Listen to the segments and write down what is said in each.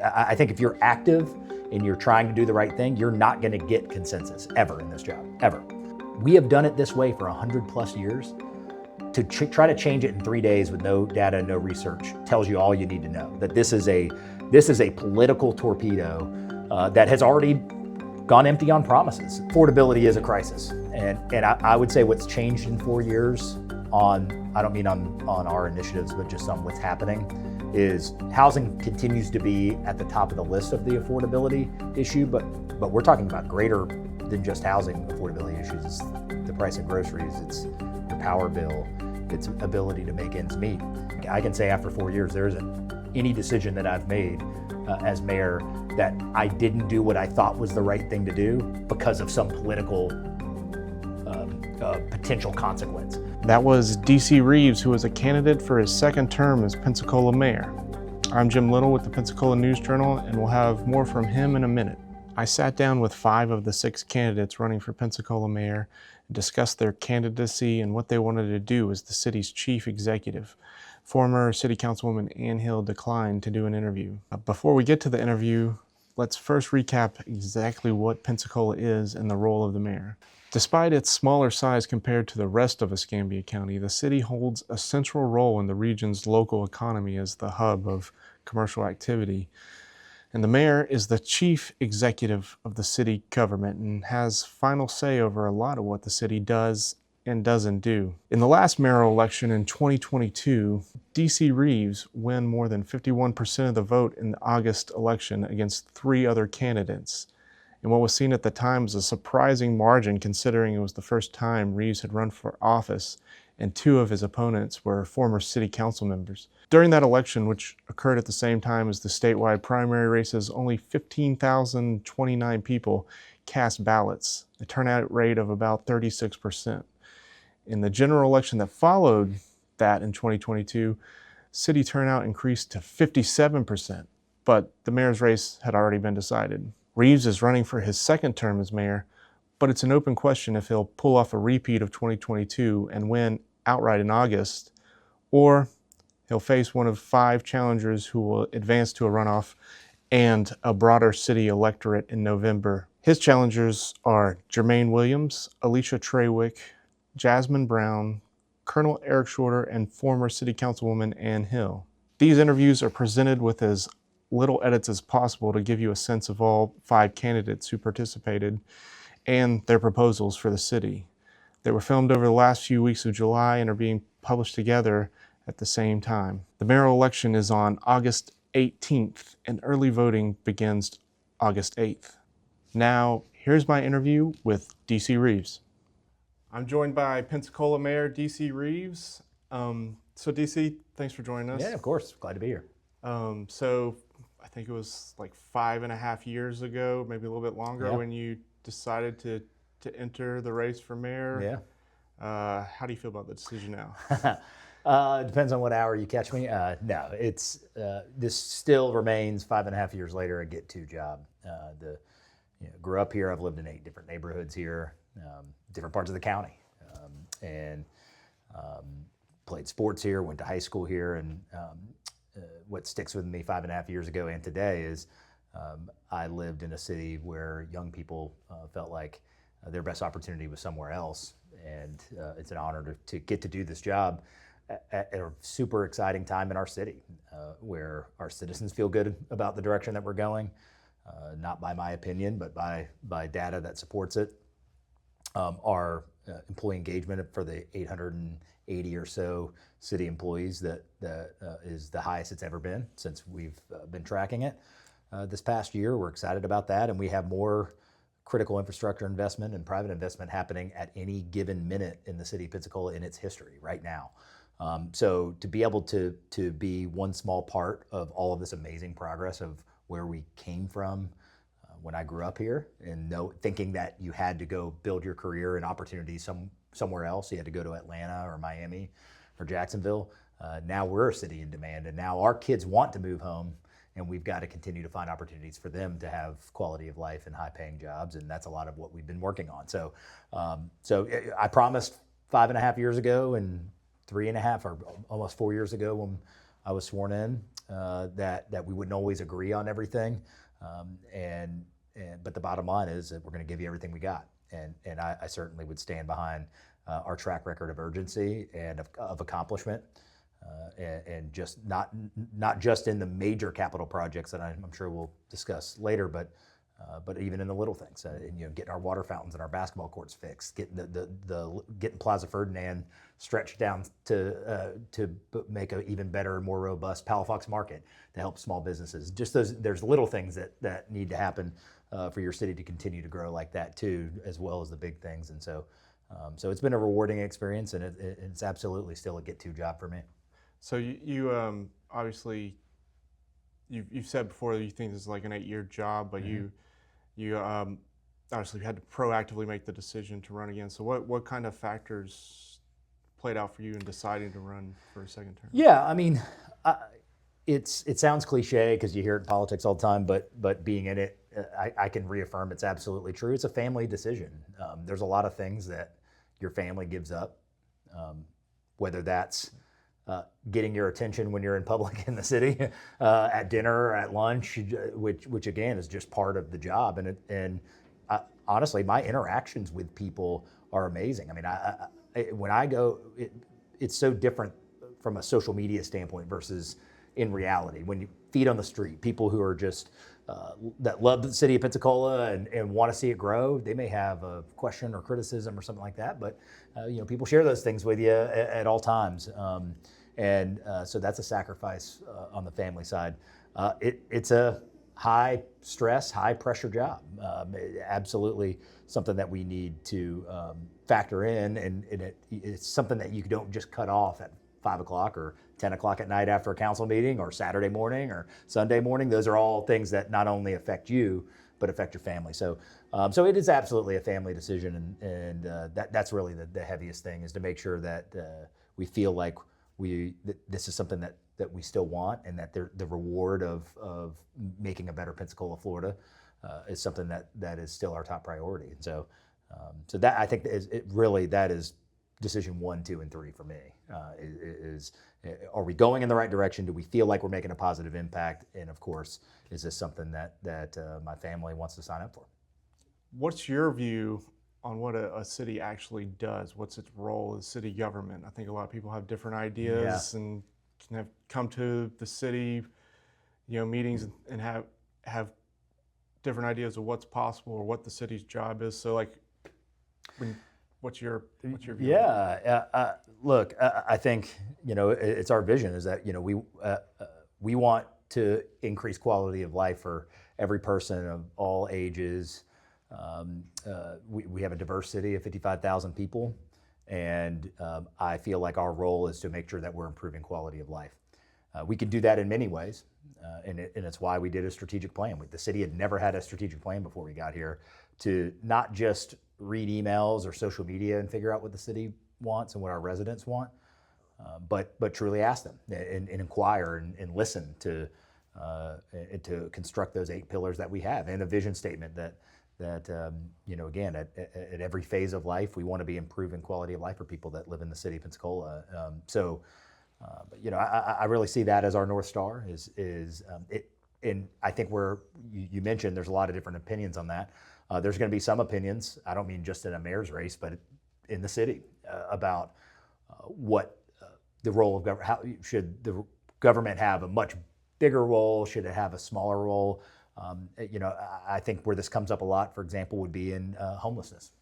I think if you're active and you're trying to do the right thing, you're not going to get consensus ever in this job, ever. We have done it this way for 100 plus years. To try to change it in 3 days with no data, no research tells you all you need to know. That this is a political torpedo that has already gone empty on promises. Affordability is a crisis, and I would say what's changed in 4 years I don't mean on our initiatives, but just on what's happening, is housing continues to be at the top of the list of the affordability issue, but we're talking about greater than just housing affordability issues. It's the price of groceries, it's your power bill, it's ability to make ends meet. I can say after 4 years, there isn't any decision that I've made as mayor that I didn't do what I thought was the right thing to do because of some political potential consequence. That was D.C. Reeves, who was a candidate for his second term as Pensacola mayor. I'm Jim Little with the Pensacola News Journal, and we'll have more from him in a minute. I sat down with 5 of the 6 candidates running for Pensacola mayor and discussed their candidacy and what they wanted to do as the city's chief executive. Former City Councilwoman Ann Hill declined to do an interview. Before we get to the interview, let's first recap exactly what Pensacola is and the role of the mayor. Despite its smaller size compared to the rest of Escambia County, the city holds a central role in the region's local economy as the hub of commercial activity. And the mayor is the chief executive of the city government and has final say over a lot of what the city does and doesn't do. In the last mayoral election in 2022, D.C. Reeves won more than 51% of the vote in the August election against 3 other candidates. And what was seen at the time as a surprising margin, considering it was the first time Reeves had run for office and 2 of his opponents were former city council members. During that election, which occurred at the same time as the statewide primary races, only 15,029 people cast ballots, a turnout rate of about 36%. In the general election that followed that in 2022, city turnout increased to 57%, but the mayor's race had already been decided. Reeves is running for his second term as mayor, but it's an open question if he'll pull off a repeat of 2022 and win outright in August, or he'll face one of 5 challengers who will advance to a runoff and a broader city electorate in November. His challengers are Jermaine Williams, Alicia Treywick, Jasmine Brown, Colonel Eric Shorter, and former City Councilwoman Ann Hill. These interviews are presented with as little edits as possible to give you a sense of all 5 candidates who participated and their proposals for the city. They were filmed over the last few weeks of July and are being published together at the same time. The mayoral election is on August 18th and early voting begins August 8th. Now, here's my interview with D.C. Reeves. I'm joined by Pensacola Mayor D.C. Reeves. So D.C., thanks for joining us. Yeah, of course. Glad to be here. So I think it was like 5.5 years ago, maybe a little bit longer, when you decided to enter the race for mayor. Yeah. How do you feel about the decision now? It depends on what hour you catch me. No, it's this still remains 5.5 years later a get-to job. Grew up here. I've lived in 8 different neighborhoods here, different parts of the county, and played sports here. Went to high school here, and what sticks with me 5.5 years ago and today is I lived in a city where young people felt like their best opportunity was somewhere else, and it's an honor to get to do this job at a super exciting time in our city, where our citizens feel good about the direction that we're going, not by my opinion, but by data that supports it. Our employee engagement for the 880 or so city employees that is the highest it's ever been since we've been tracking it. This past year, we're excited about that, and we have more critical infrastructure investment and private investment happening at any given minute in the city of Pensacola in its history right now. So to be able to be one small part of all of this amazing progress of where we came from when I grew up here, and thinking that you had to go build your career and opportunities somewhere else, you had to go to Atlanta or Miami or Jacksonville. Now we're a city in demand, and now our kids want to move home, and we've got to continue to find opportunities for them to have quality of life and high-paying jobs, and that's a lot of what we've been working on. So I promised 5.5 years ago, and 3.5 or almost 4 years ago when I was sworn in, that we wouldn't always agree on everything, but the bottom line is that we're going to give you everything we got, and I certainly would stand behind our track record of urgency and of accomplishment, and just not just in the major capital projects that I'm sure we'll discuss later, but even in the little things, and, getting our water fountains and our basketball courts fixed, getting getting Plaza Ferdinand stretched down to make an even better, more robust Palafox Market to help small businesses. Just there's little things that need to happen for your city to continue to grow like that too, as well as the big things. And so it's been a rewarding experience, and it's absolutely still a get-to job for me. So you obviously you've said before that you think this is like an 8-year job, but you obviously had to proactively make the decision to run again. So what kind of factors played out for you in deciding to run for a second term? Yeah, I mean, it sounds cliche because you hear it in politics all the time, but being in it, I can reaffirm it's absolutely true. It's a family decision. There's a lot of things that your family gives up, whether that's getting your attention when you're in public in the city, at dinner or at lunch, which again is just part of the job. And honestly, my interactions with people are amazing. I mean, when I go, it's so different from a social media standpoint versus in reality. When you feet on the street, people who are just that love the city of Pensacola and want to see it grow, they may have a question or criticism or something like that, but people share those things with you at all times. So that's a sacrifice on the family side. It's a high stress, high pressure job. Absolutely something that we need to factor in, and it's something that you don't just cut off at 5 o'clock or 10 o'clock at night after a council meeting, or Saturday morning or Sunday morning. Those are all things that not only affect you, but affect your family. So it is absolutely a family decision, and that's really the heaviest thing, is to make sure that we feel like this is something that we still want, and that the reward of making a better Pensacola, Florida, is something that is still our top priority. And so that, I think, that is decision 1, 2, and 3 for me. Are we going in the right direction? Do we feel like we're making a positive impact? And of course, is this something that my family wants to sign up for? What's your view on what a city actually does? What's its role as city government? I think a lot of people have different ideas, and can have come to the city, meetings and have different ideas of what's possible or what the city's job is. So, what's your view? Yeah, look, I think it's our vision is that we want to increase quality of life for every person of all ages. We have a diverse city of 55,000 people, and I feel like our role is to make sure that we're improving quality of life. We can do that in many ways, and it's why we did a strategic plan. The city had never had a strategic plan before we got here, to not just read emails or social media and figure out what the city wants and what our residents want, but truly ask them and inquire and listen to construct those 8 pillars that we have, and a vision statement that again, at every phase of life, we want to be improving quality of life for people that live in the city of Pensacola. I really see that as our North Star. And I think you mentioned there's a lot of different opinions on that. There's going to be some opinions, I don't mean just in a mayor's race, but in the city, about what the role of government, how should the government have a much bigger role? Should it have a smaller role? I think where this comes up a lot, for example, would be in homelessness.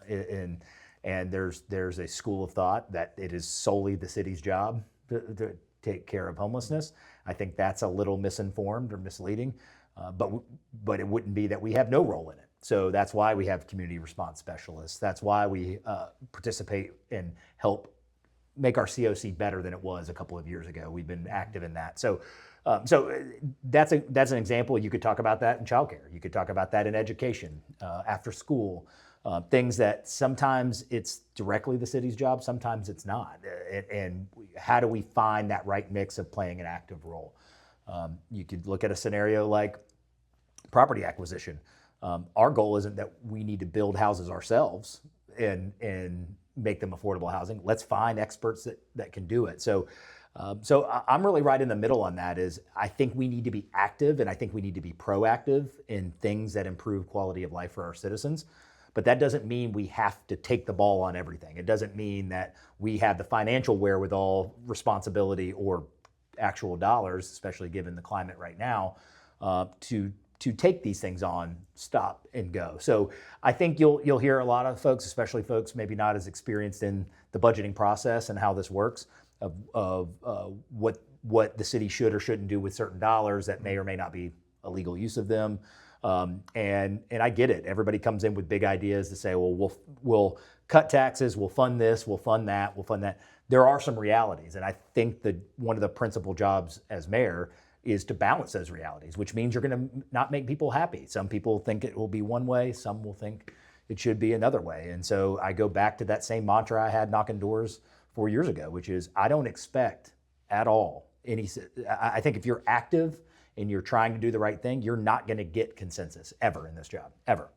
And there's a school of thought that it is solely the city's job to take care of homelessness. I think that's a little misinformed or misleading, but it wouldn't be that we have no role in it. So that's why we have community response specialists. That's why we participate and help make our COC better than it was a couple of years ago. We've been active in that. So that's an example. You could talk about that in childcare. You could talk about that in education, after school, things that sometimes it's directly the city's job, sometimes it's not. And how do we find that right mix of playing an active role? You could look at a scenario like property acquisition. Our goal isn't that we need to build houses ourselves and make them affordable housing. Let's find experts that can do it. So I'm really right in the middle on that. Is I think we need to be active, and I think we need to be proactive in things that improve quality of life for our citizens. But that doesn't mean we have to take the ball on everything. It doesn't mean that we have the financial wherewithal, responsibility, or actual dollars, especially given the climate right now, to take these things on, stop and go. So I think you'll hear a lot of folks, especially folks maybe not as experienced in the budgeting process and how this works, of what the city should or shouldn't do with certain dollars that may or may not be a legal use of them. And I get it. Everybody comes in with big ideas to say, well, we'll cut taxes, we'll fund this, we'll fund that, we'll fund that. There are some realities, and I think that one of the principal jobs as mayor is to balance those realities, which means you're going to not make people happy. Some people think it will be one way, some will think it should be another way. And so I go back to that same mantra I had knocking doors 4 years ago, which is I don't expect at all any. I think if you're active and you're trying to do the right thing, you're not going to get consensus ever in this job, ever.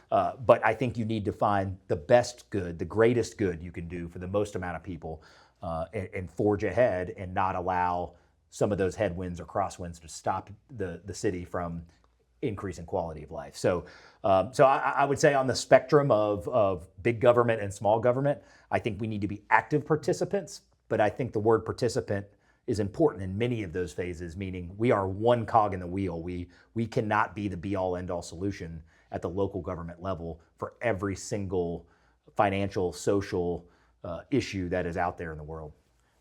But I think you need to find the best good, the greatest good you can do for the most amount of people, and forge ahead and not allow some of those headwinds or crosswinds to stop the city from increasing quality of life. So I would say on the spectrum of big government and small government, I think we need to be active participants, but I think the word participant is important in many of those phases, meaning we are one cog in the wheel. We cannot be the be-all, end-all solution at the local government level for every single financial, social issue that is out there in the world.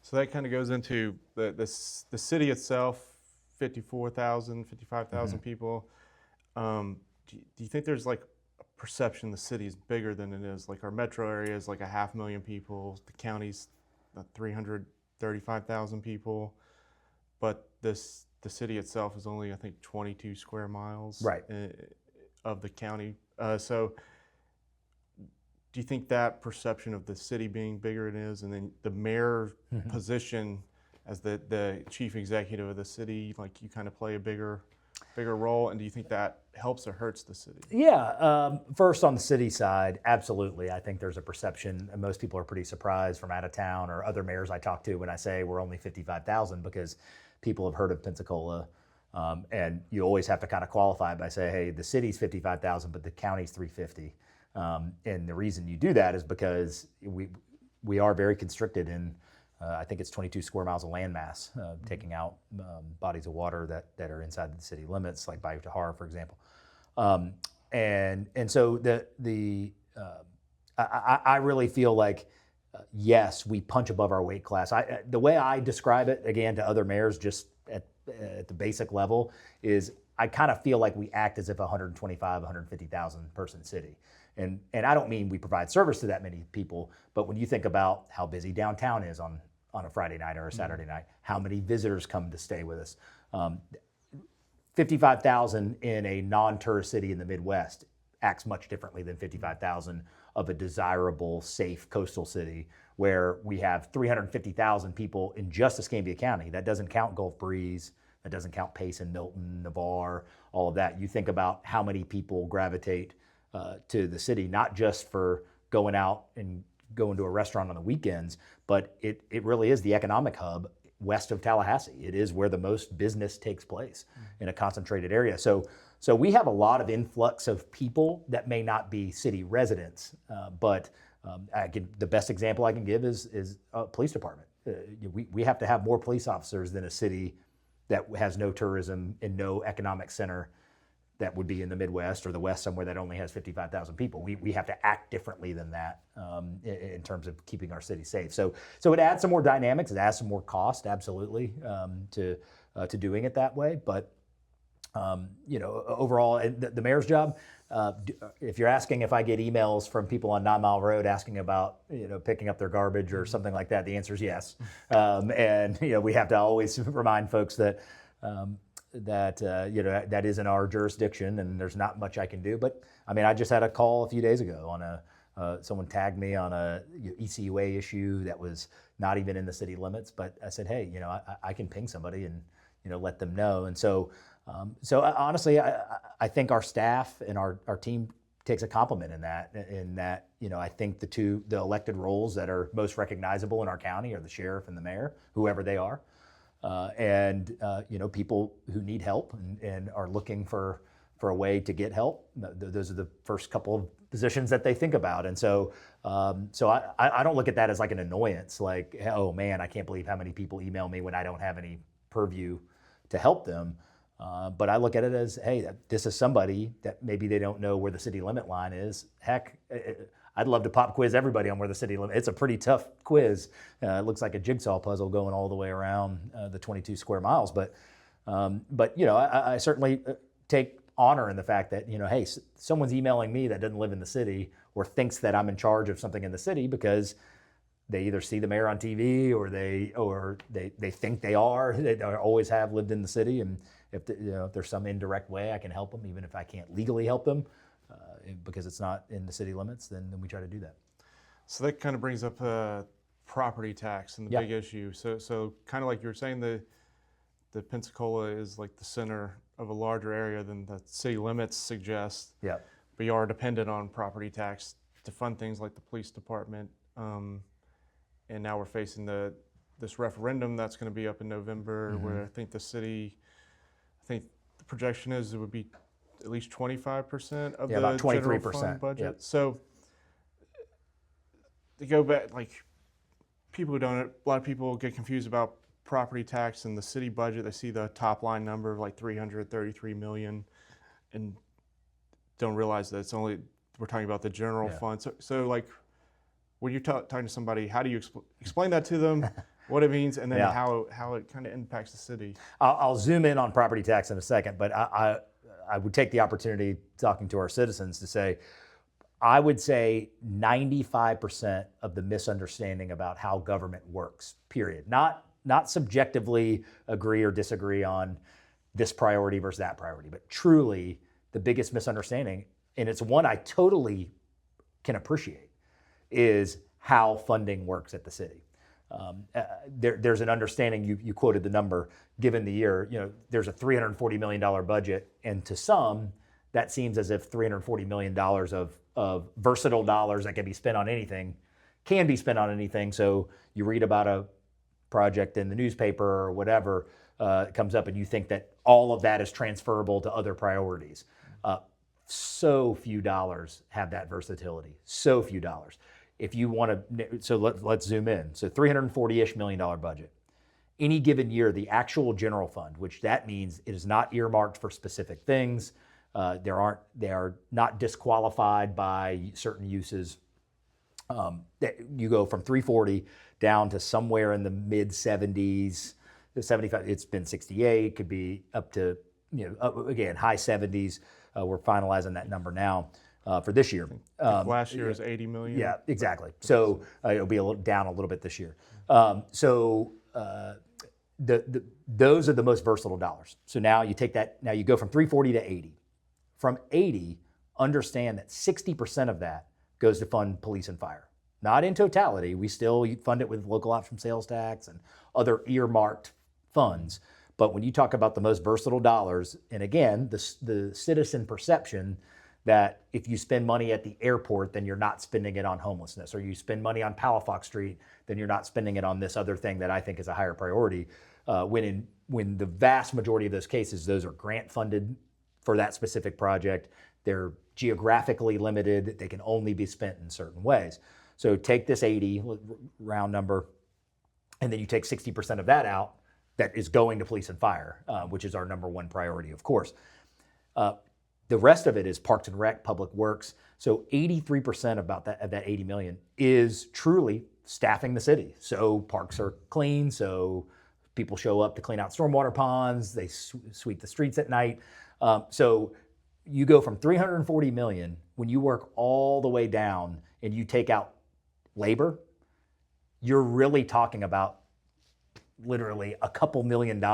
So that kind of goes into the city itself, 54,000, 55,000 people. Do you think there's like a perception the city is bigger than it is? Like our metro area is like 500,000 people, the county's 335,000 people, but the city itself is only, I think, 22 square miles right. Of the county. So do you think that perception of the city being bigger than it is, and then the mayor position as the chief executive of the city, like you kind of play a bigger role, and do you think that helps or hurts the city? Yeah, first on the city side, absolutely. I think there's a perception, and most people are pretty surprised from out of town or other mayors I talk to when I say we're only 55,000, because people have heard of Pensacola, and you always have to kind of qualify by saying, hey, the city's 55,000, but the county's 350. And the reason you do that is because we are very constricted in, I think it's 22 square miles of landmass, taking out bodies of water that are inside the city limits, like Bayou Tahar, for example. And so I really feel like, yes, we punch above our weight class. The way I describe it, again, to other mayors, just at the basic level, is I kind of feel like we act as if 125, 150,000 person city. And I don't mean we provide service to that many people, but when you think about how busy downtown is on a Friday night or a Saturday night, how many visitors come to stay with us. 55,000 in a non-tourist city in the Midwest acts much differently than 55,000 of a desirable, safe coastal city where we have 350,000 people in just Escambia County. That doesn't count Gulf Breeze, that doesn't count Payson, Milton, Navarre, all of that. You think about how many people gravitate to the city, not just for going out and going to a restaurant on the weekends, but it really is the economic hub west of Tallahassee. It is where the most business takes place in a concentrated area. So we have a lot of influx of people that may not be city residents, but the best example I can give is a police department. We have to have more police officers than a city that has no tourism and no economic center that would be in the Midwest or the West somewhere that only has 55,000 people. We have to act differently than that in terms of keeping our city safe. So it adds some more dynamics, it adds some more cost, absolutely, to doing it that way. But overall, the mayor's job, if you're asking if I get emails from people on 9 Mile Road asking about picking up their garbage or something like that, the answer is yes. And we have to always remind folks that that isn't our jurisdiction and there's not much I can do. But I mean, I just had a call a few days ago on someone tagged me on a ECUA issue that was not even in the city limits, but I said, hey, I can ping somebody and let them know. And so honestly, I think our staff and our team takes a compliment in that I think the elected roles that are most recognizable in our county are the sheriff and the mayor, whoever they are. and people who need help and are looking for a way to get help. Those are the first couple of positions that they think about. And so I don't look at that as like an annoyance, like, oh man, I can't believe how many people email me when I don't have any purview to help them. But I look at it as, hey, this is somebody that maybe they don't know where the city limit line is. Heck, I'd love to pop quiz everybody on where the city limit. It's a pretty tough quiz. It looks like a jigsaw puzzle going all the way around the 22 square miles. But I certainly take honor in the fact that, hey, someone's emailing me that doesn't live in the city or thinks that I'm in charge of something in the city because they either see the mayor on TV or they think they are. They always have lived in the city, and if there's some indirect way I can help them, even if I can't legally help them because it's not in the city limits, then we try to do that. So that kind of brings up property tax and the big issue. So kind of like you were saying, the Pensacola is like the center of a larger area than the city limits suggest. Yeah. But you are dependent on property tax to fund things like the police department. And now we're facing this referendum that's going to be up in November, where I think the projection is it would be at least 25% of the about 23% general fund budget. Yep. So to go back, like people who don't, a lot of people get confused about property tax and the city budget. They see the top line number of like 333 million and don't realize that it's only, we're talking about the general fund. So like when you're talking to somebody, how do you explain that to them, what it means, and then how it kind of impacts the city? I'll zoom in on property tax in a second, but I would take the opportunity talking to our citizens to say, I would say 95% of the misunderstanding about how government works, period. Not subjectively agree or disagree on this priority versus that priority, but truly the biggest misunderstanding, and it's one I totally can appreciate, is how funding works at the city. There's an understanding, you quoted the number, given the year, there's a $340 million budget, and to some, that seems as if $340 million of versatile dollars that can be spent on anything, so you read about a project in the newspaper or whatever comes up and you think that all of that is transferable to other priorities. So few dollars have that versatility, so few dollars. If you want to, so let's zoom in. So $340-ish million budget. Any given year, the actual general fund, which that means it is not earmarked for specific things. They are not disqualified by certain uses. You go from 340 down to somewhere in the mid 70s, 75. It's been 68. Could be up to again high 70s. We're finalizing that number now for this year. Last year was 80 million. Yeah, exactly. So it'll be down a little bit this year. Those are the most versatile dollars. So now you take that. Now you go from 340 to 80. From 80, understand that 60% of that goes to fund police and fire. Not in totality. We still fund it with local option sales tax and other earmarked funds. But when you talk about the most versatile dollars, and again, the citizen perception that if you spend money at the airport, then you're not spending it on homelessness, or you spend money on Palafox Street, then you're not spending it on this other thing that I think is a higher priority. When the vast majority of those cases, those are grant funded for that specific project. They're geographically limited. They can only be spent in certain ways. So take this 80 round number, and then you take 60% of that out that is going to police and fire, which is our number one priority, of course. The rest of it is Parks and Rec, Public Works. So 83% of that 80 million is truly staffing the city. So parks are clean, so people show up to clean out stormwater ponds, they sweep the streets at night. So you go from 340 million, when you work all the way down and you take out labor, you're really talking about literally a couple $1 million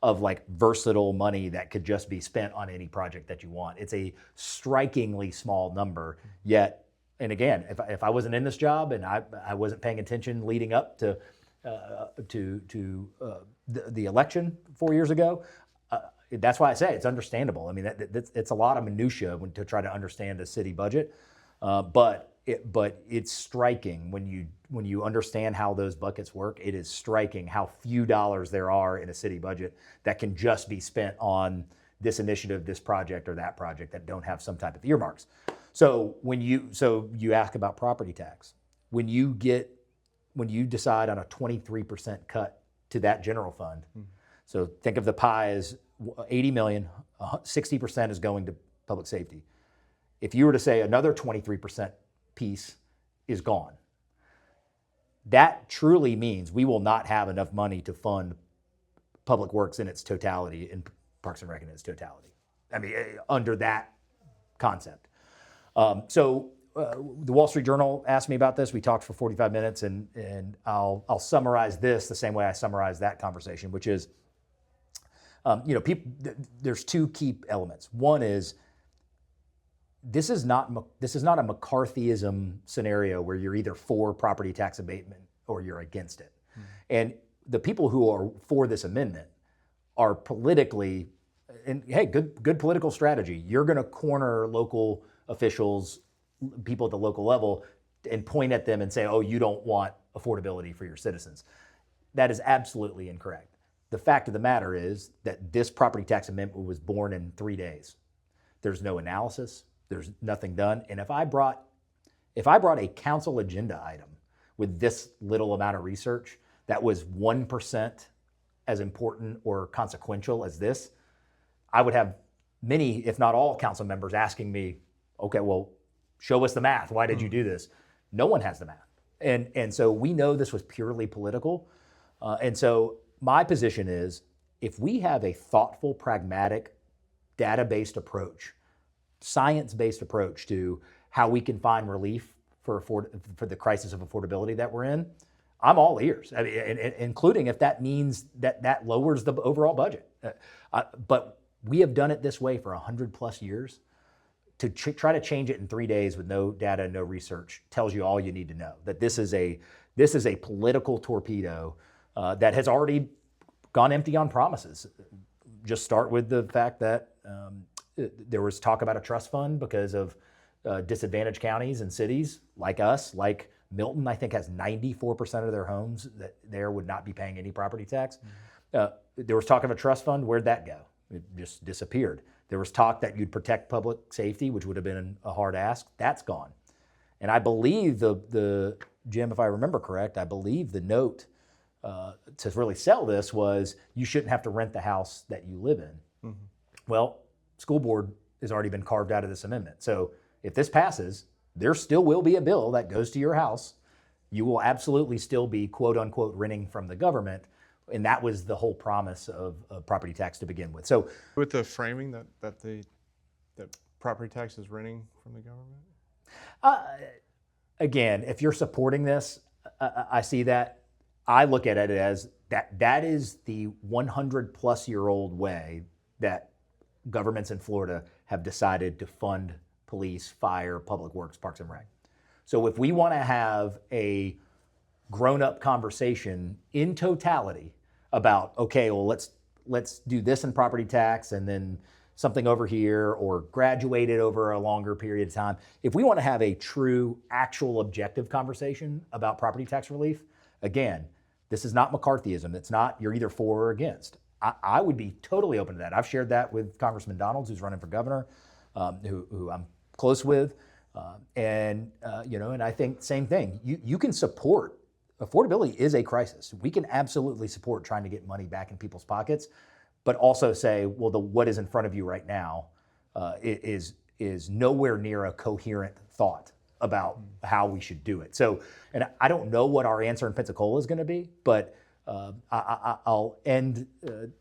of like versatile money that could just be spent on any project that you want. It's a strikingly small number, yet, and again, if I wasn't in this job and I wasn't paying attention leading up to the election 4 years ago, that's why I say it's understandable. I mean, it's a lot of minutia to try to understand a city budget, but but it's striking when you understand how those buckets work. It is striking how few dollars there are in a city budget that can just be spent on this initiative, this project, or that project that don't have some type of earmarks. So you ask about property tax. When you decide on a 23% cut to that general fund, so think of the pie as 80 million, 60% is going to public safety. If you were to say another 23% piece is gone, that truly means we will not have enough money to fund public works in its totality and Parks and Rec in its totality. I mean, under that concept. The Wall Street Journal asked me about this. We talked for 45 minutes, and I'll summarize this the same way I summarized that conversation, which is, there's two key elements. One is this is not a McCarthyism scenario where you're either for property tax abatement or you're against it. And the people who are for this amendment are politically, and hey, good political strategy. You're going to corner local officials, people at the local level, and point at them and say, oh, you don't want affordability for your citizens. That is absolutely incorrect. The fact of the matter is that this property tax amendment was born in 3 days. There's no analysis. There's nothing done. And if I brought a council agenda item with this little amount of research that was 1% as important or consequential as this, I would have many, if not all, council members asking me, okay, well, show us the math. Why did you do this? No one has the math. And so we know this was purely political. And so my position is, if we have a thoughtful, pragmatic, data-based approach, science-based approach to how we can find relief for the crisis of affordability that we're in, I'm all ears. I mean, including if that means that lowers the overall budget. But we have done it this way for 100+ years. To try to change it in 3 days with no data, no research, tells you all you need to know. That this is a political torpedo that has already gone empty on promises. Just start with the fact that there was talk about a trust fund because of disadvantaged counties and cities like us, like Milton, I think has 94% of their homes that there would not be paying any property tax. There was talk of a trust fund. Where'd that go? It just disappeared. There was talk that you'd protect public safety, which would have been a hard ask. That's gone. And I believe Jim, if I remember correct, I believe the note to really sell this was you shouldn't have to rent the house that you live in. Well, school board has already been carved out of this amendment. So if this passes, there still will be a bill that goes to your house. You will absolutely still be, quote unquote, renting from the government. And that was the whole promise of property tax to begin with. So with the framing that property tax is renting from the government? Again, if you're supporting this, I see that. I look at it as that is the 100+ year old way that governments in Florida have decided to fund police, fire, public works, Parks and Rec. So if we want to have a grown-up conversation in totality about, okay, well, let's do this in property tax and then something over here, or graduate it over a longer period of time. If we want to have a true, actual, objective conversation about property tax relief, again, this is not McCarthyism. It's not you're either for or against. I would be totally open to that. I've shared that with Congressman Donalds, who's running for governor, who I'm close with, and I think same thing. You can support. Affordability is a crisis. We can absolutely support trying to get money back in people's pockets, but also say, well, what is in front of you right now is nowhere near a coherent thought about how we should do it. So, and I don't know what our answer in Pensacola is going to be, but I'll end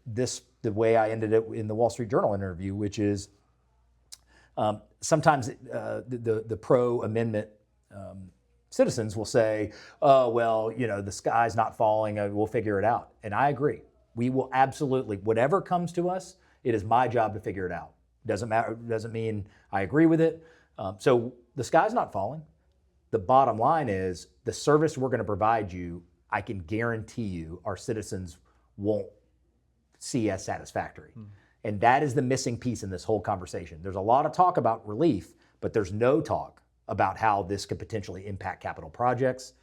this the way I ended it in the Wall Street Journal interview, which is sometimes the pro-amendment citizens will say, oh, well, the sky's not falling, we'll figure it out. And I agree. We will absolutely, whatever comes to us, it is my job to figure it out. Doesn't matter, doesn't mean I agree with it. So the sky's not falling. The bottom line is the service we're going to provide you, I can guarantee you our citizens won't see as satisfactory. And that is the missing piece in this whole conversation. There's a lot of talk about relief, but there's no talk about how this could potentially impact capital projects,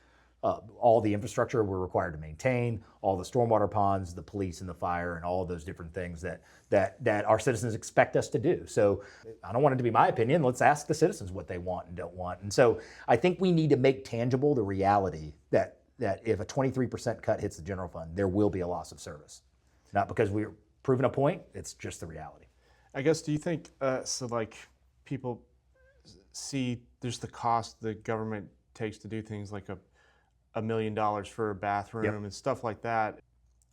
all the infrastructure we're required to maintain, all the stormwater ponds, the police and the fire, and all of those different things that our citizens expect us to do. So I don't want it to be my opinion. Let's ask the citizens what they want and don't want. And so I think we need to make tangible the reality that if a 23% cut hits the general fund, there will be a loss of service. Not because we're proving a point, it's just the reality. I guess, do you think, so like people see there's the cost the government takes to do things like $1 million for a bathroom Yep. and stuff like that.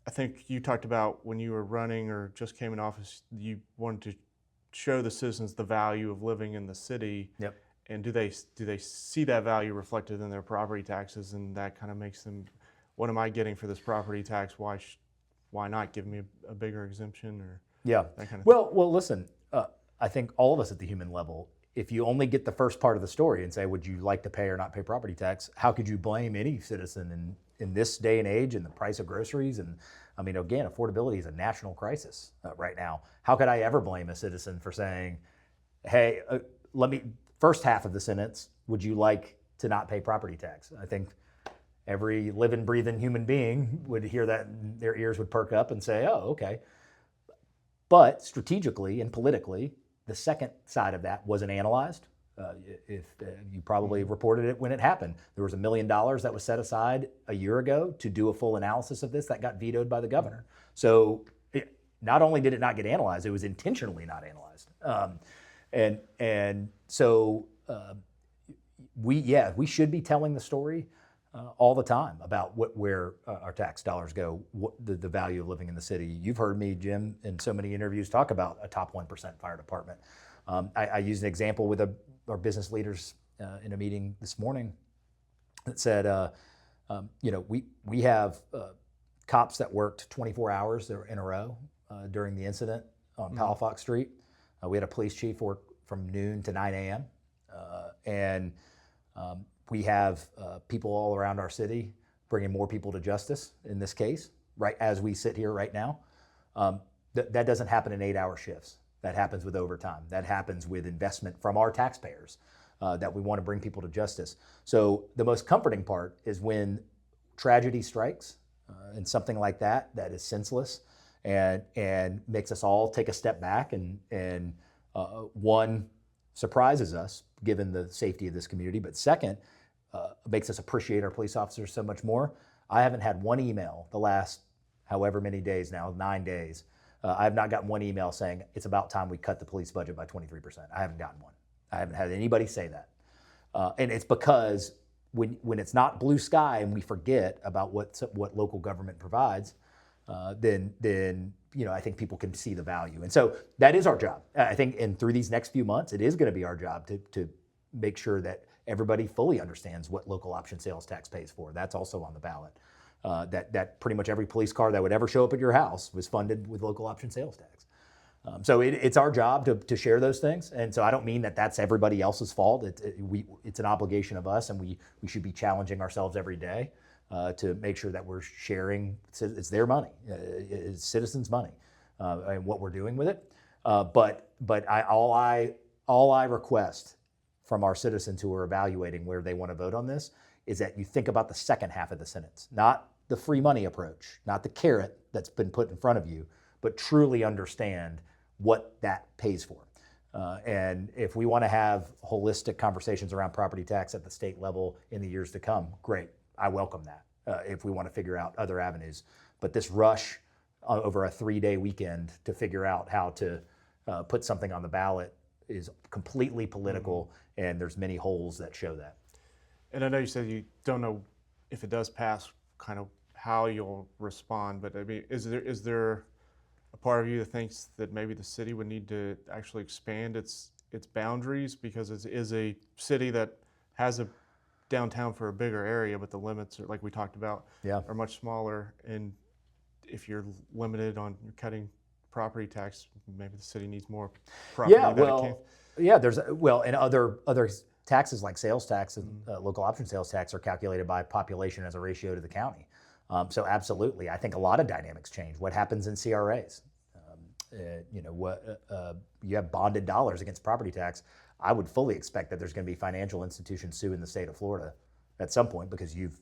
I think you talked about when you were running or just came in office, you wanted to show the citizens the value of living in the city. Yep. And do they see that value reflected in their property taxes, and that kind of makes them, what am I getting for this property tax? Why not give me a bigger exemption or Yeah. that kind of Well, listen, I think all of us at the human level, if you only get the first part of the story and say, would you like to pay or not pay property tax, how could you blame any citizen in this day and age and the price of groceries? And I mean, again, affordability is a national crisis right now. How could I ever blame a citizen for saying, hey, first half of the sentence, would you like to not pay property tax? I think every living, breathing human being would hear that and their ears would perk up and say, oh, okay. But strategically and politically, the second side of that wasn't analyzed. If you probably reported it when it happened, there was $1 million that was set aside a year ago to do a full analysis of this that got vetoed by the governor. So not only did it not get analyzed, it was intentionally not analyzed. So we should be telling the story all the time about where our tax dollars go, the value of living in the city. You've heard me, Jim, in so many interviews talk about a top 1% fire department. I used an example with our business leaders in a meeting this morning that said, we have cops that worked 24 hours in a row during the incident on Palafox Street. We had a police chief work from noon to 9 a.m. We have people all around our city bringing more people to justice in this case, right as we sit here right now. That doesn't happen in 8-hour shifts. That happens with overtime. That happens with investment from our taxpayers that we want to bring people to justice. So the most comforting part is when tragedy strikes and something like that is senseless and makes us all take a step back and one, surprises us given the safety of this community, but second, makes us appreciate our police officers so much more. I haven't had one email the last however many days now, 9 days. I have not gotten one email saying it's about time we cut the police budget by 23%. I haven't gotten one. I haven't had anybody say that. And it's because when it's not blue sky and we forget about what local government provides, then I think people can see the value. And so that is our job. I think, and through these next few months, it is going to be our job to make sure that everybody fully understands what local option sales tax pays for. That's also on the ballot. That pretty much every police car that would ever show up at your house was funded with local option sales tax. So it's our job to share those things. And so I don't mean that that's everybody else's fault. It's an obligation of us, and we should be challenging ourselves every day to make sure that we're sharing. It's their money, it's citizens' money, and what we're doing with it. But all I request from our citizens who are evaluating where they want to vote on this is that you think about the second half of the sentence, not the free money approach, not the carrot that's been put in front of you, but truly understand what that pays for. And if we want to have holistic conversations around property tax at the state level in the years to come, great. I welcome that if we want to figure out other avenues. But this rush over a 3-day weekend to figure out how to put something on the ballot is completely political, and there's many holes that show that. And I know you said you don't know if it does pass, kind of how you'll respond, but I mean, is there a part of you that thinks that maybe the city would need to actually expand its boundaries, because it is a city that has a downtown for a bigger area, but the limits are, like we talked about, are much smaller, and if you're limited on cutting property tax, maybe the city needs more property. And other taxes like sales tax and local option sales tax are calculated by population as a ratio to the county. So absolutely, I think a lot of dynamics change. What happens in CRAs? you have bonded dollars against property tax, I would fully expect that there's going to be financial institutions suing the state of Florida at some point because you've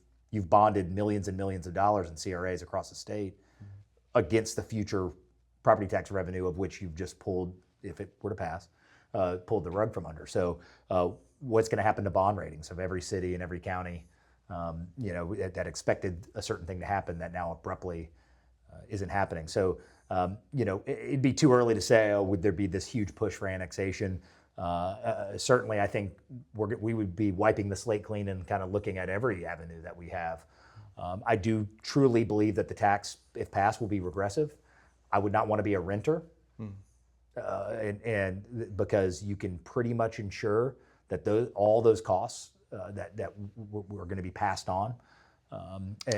bonded millions and millions of dollars in CRAs across the state against the future property tax revenue of which you've just pulled, if it were to pass, pulled the rug from under. So what's going to happen to bond ratings of every city and every county, that expected a certain thing to happen that now abruptly isn't happening. So, it'd be too early to say, would there be this huge push for annexation? Certainly, I think we would be wiping the slate clean and kind of looking at every avenue that we have. I do truly believe that the tax, if passed, will be regressive. I would not want to be a renter, and because you can pretty much ensure that all those costs that were going to be passed on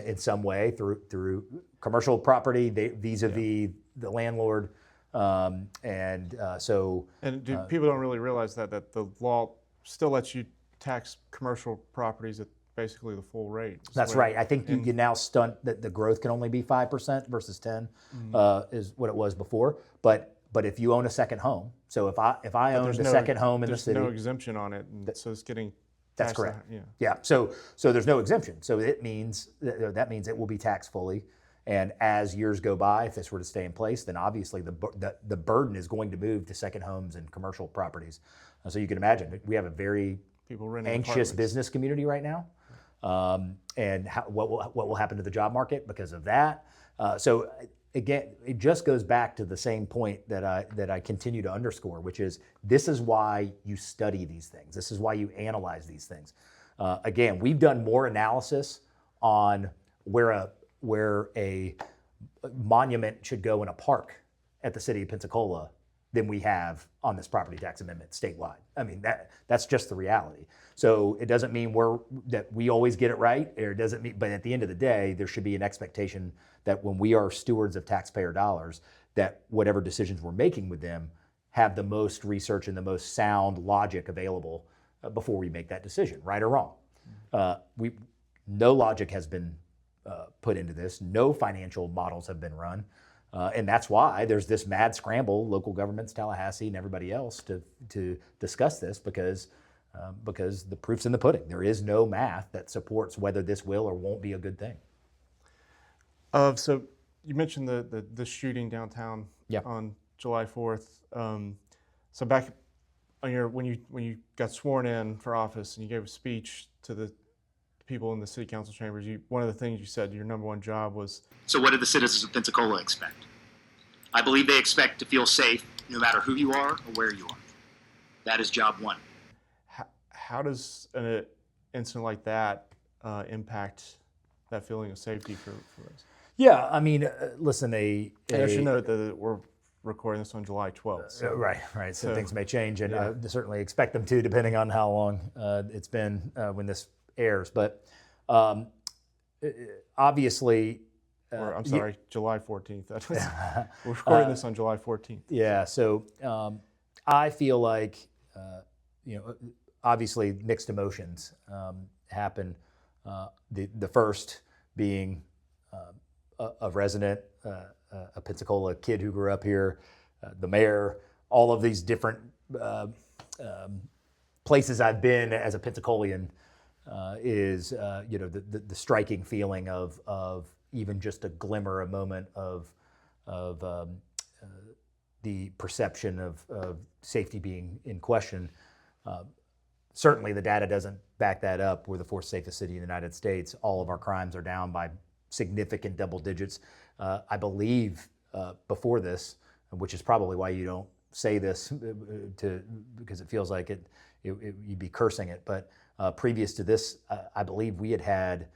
in some way through commercial property vis-a-vis the landlord. And people don't really realize that the law still lets you tax commercial properties at basically the full rate. That's right. I think you can now stunt that the growth can only be 5% versus 10 is what it was before. But if you own a second home, so if I owned a second home in the city, there's no exemption on it, and so it's getting. That's correct. Yeah. So there's no exemption. So it means that means it will be taxed fully. And as years go by, if this were to stay in place, then obviously the burden is going to move to second homes and commercial properties. So you can imagine we have a very anxious business community right now, and what will happen to the job market because of that. So again, it just goes back to the same point that I continue to underscore, which is this is why you study these things. This is why you analyze these things. Again, we've done more analysis on where a monument should go in a park at the city of Pensacola than we have on this property tax amendment statewide. I mean, that's just the reality. So it doesn't mean that we always get it right, or it doesn't mean, but at the end of the day, there should be an expectation that when we are stewards of taxpayer dollars, that whatever decisions we're making with them have the most research and the most sound logic available before we make that decision, right or wrong. No logic has been put into this. No financial models have been run. And that's why there's this mad scramble, local governments, Tallahassee, and everybody else to discuss this because the proof's in the pudding. There is no math that supports whether this will or won't be a good thing. So you mentioned the shooting downtown on July 4th. So back on when you got sworn in for office and you gave a speech to the people in the city council chambers, one of the things you said your number one job was. So what do the citizens of Pensacola expect? I believe they expect to feel safe no matter who you are or where you are. That is job one. How does an incident like that impact that feeling of safety for us? Yeah, I mean, listen, I should note that we're recording this on July 12th. So. Right. So things may change, and I certainly expect them to, depending on how long it's been when this airs. But obviously, I'm sorry, July 14th. We're recording this on July 14th. Yeah. So I feel like obviously mixed emotions happen. The first being a resident, a Pensacola kid who grew up here, the mayor, all of these different places I've been as a Pensacolian is the striking feeling of even just a glimmer, a moment of the perception of safety being in question. Certainly the data doesn't back that up. We're the fourth safest city in the United States. All of our crimes are down by significant double digits. I believe before this, which is probably why you don't say this because it feels like you'd be cursing it, but previous to this, I believe we had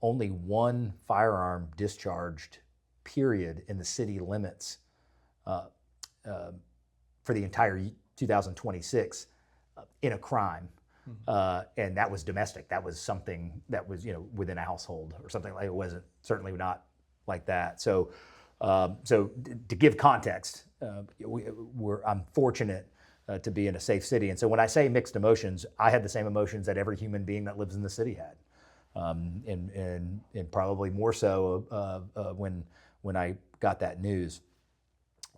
only one firearm discharged, period, in the city limits for the entire 2026 in a crime. And that was domestic. That was something that was, within a household or something like it. Wasn't certainly not like that. So to give context, I'm fortunate to be in a safe city. And so when I say mixed emotions, I had the same emotions that every human being that lives in the city had, and probably more so when I got that news.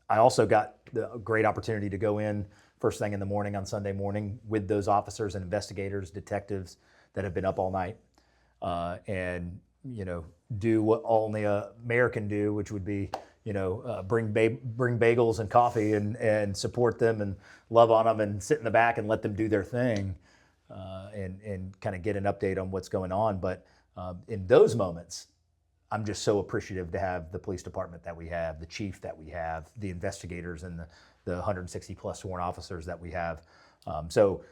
I also got the great opportunity to go in first thing in the morning on Sunday morning with those officers and investigators, detectives that have been up all night, and do what only a mayor can do, which would be bring bagels and coffee and support them and love on them and sit in the back and let them do their thing, and kind of get an update on what's going on. But in those moments, I'm just so appreciative to have the police department that we have, the chief that we have, the investigators, and the 160 plus sworn officers that we have. So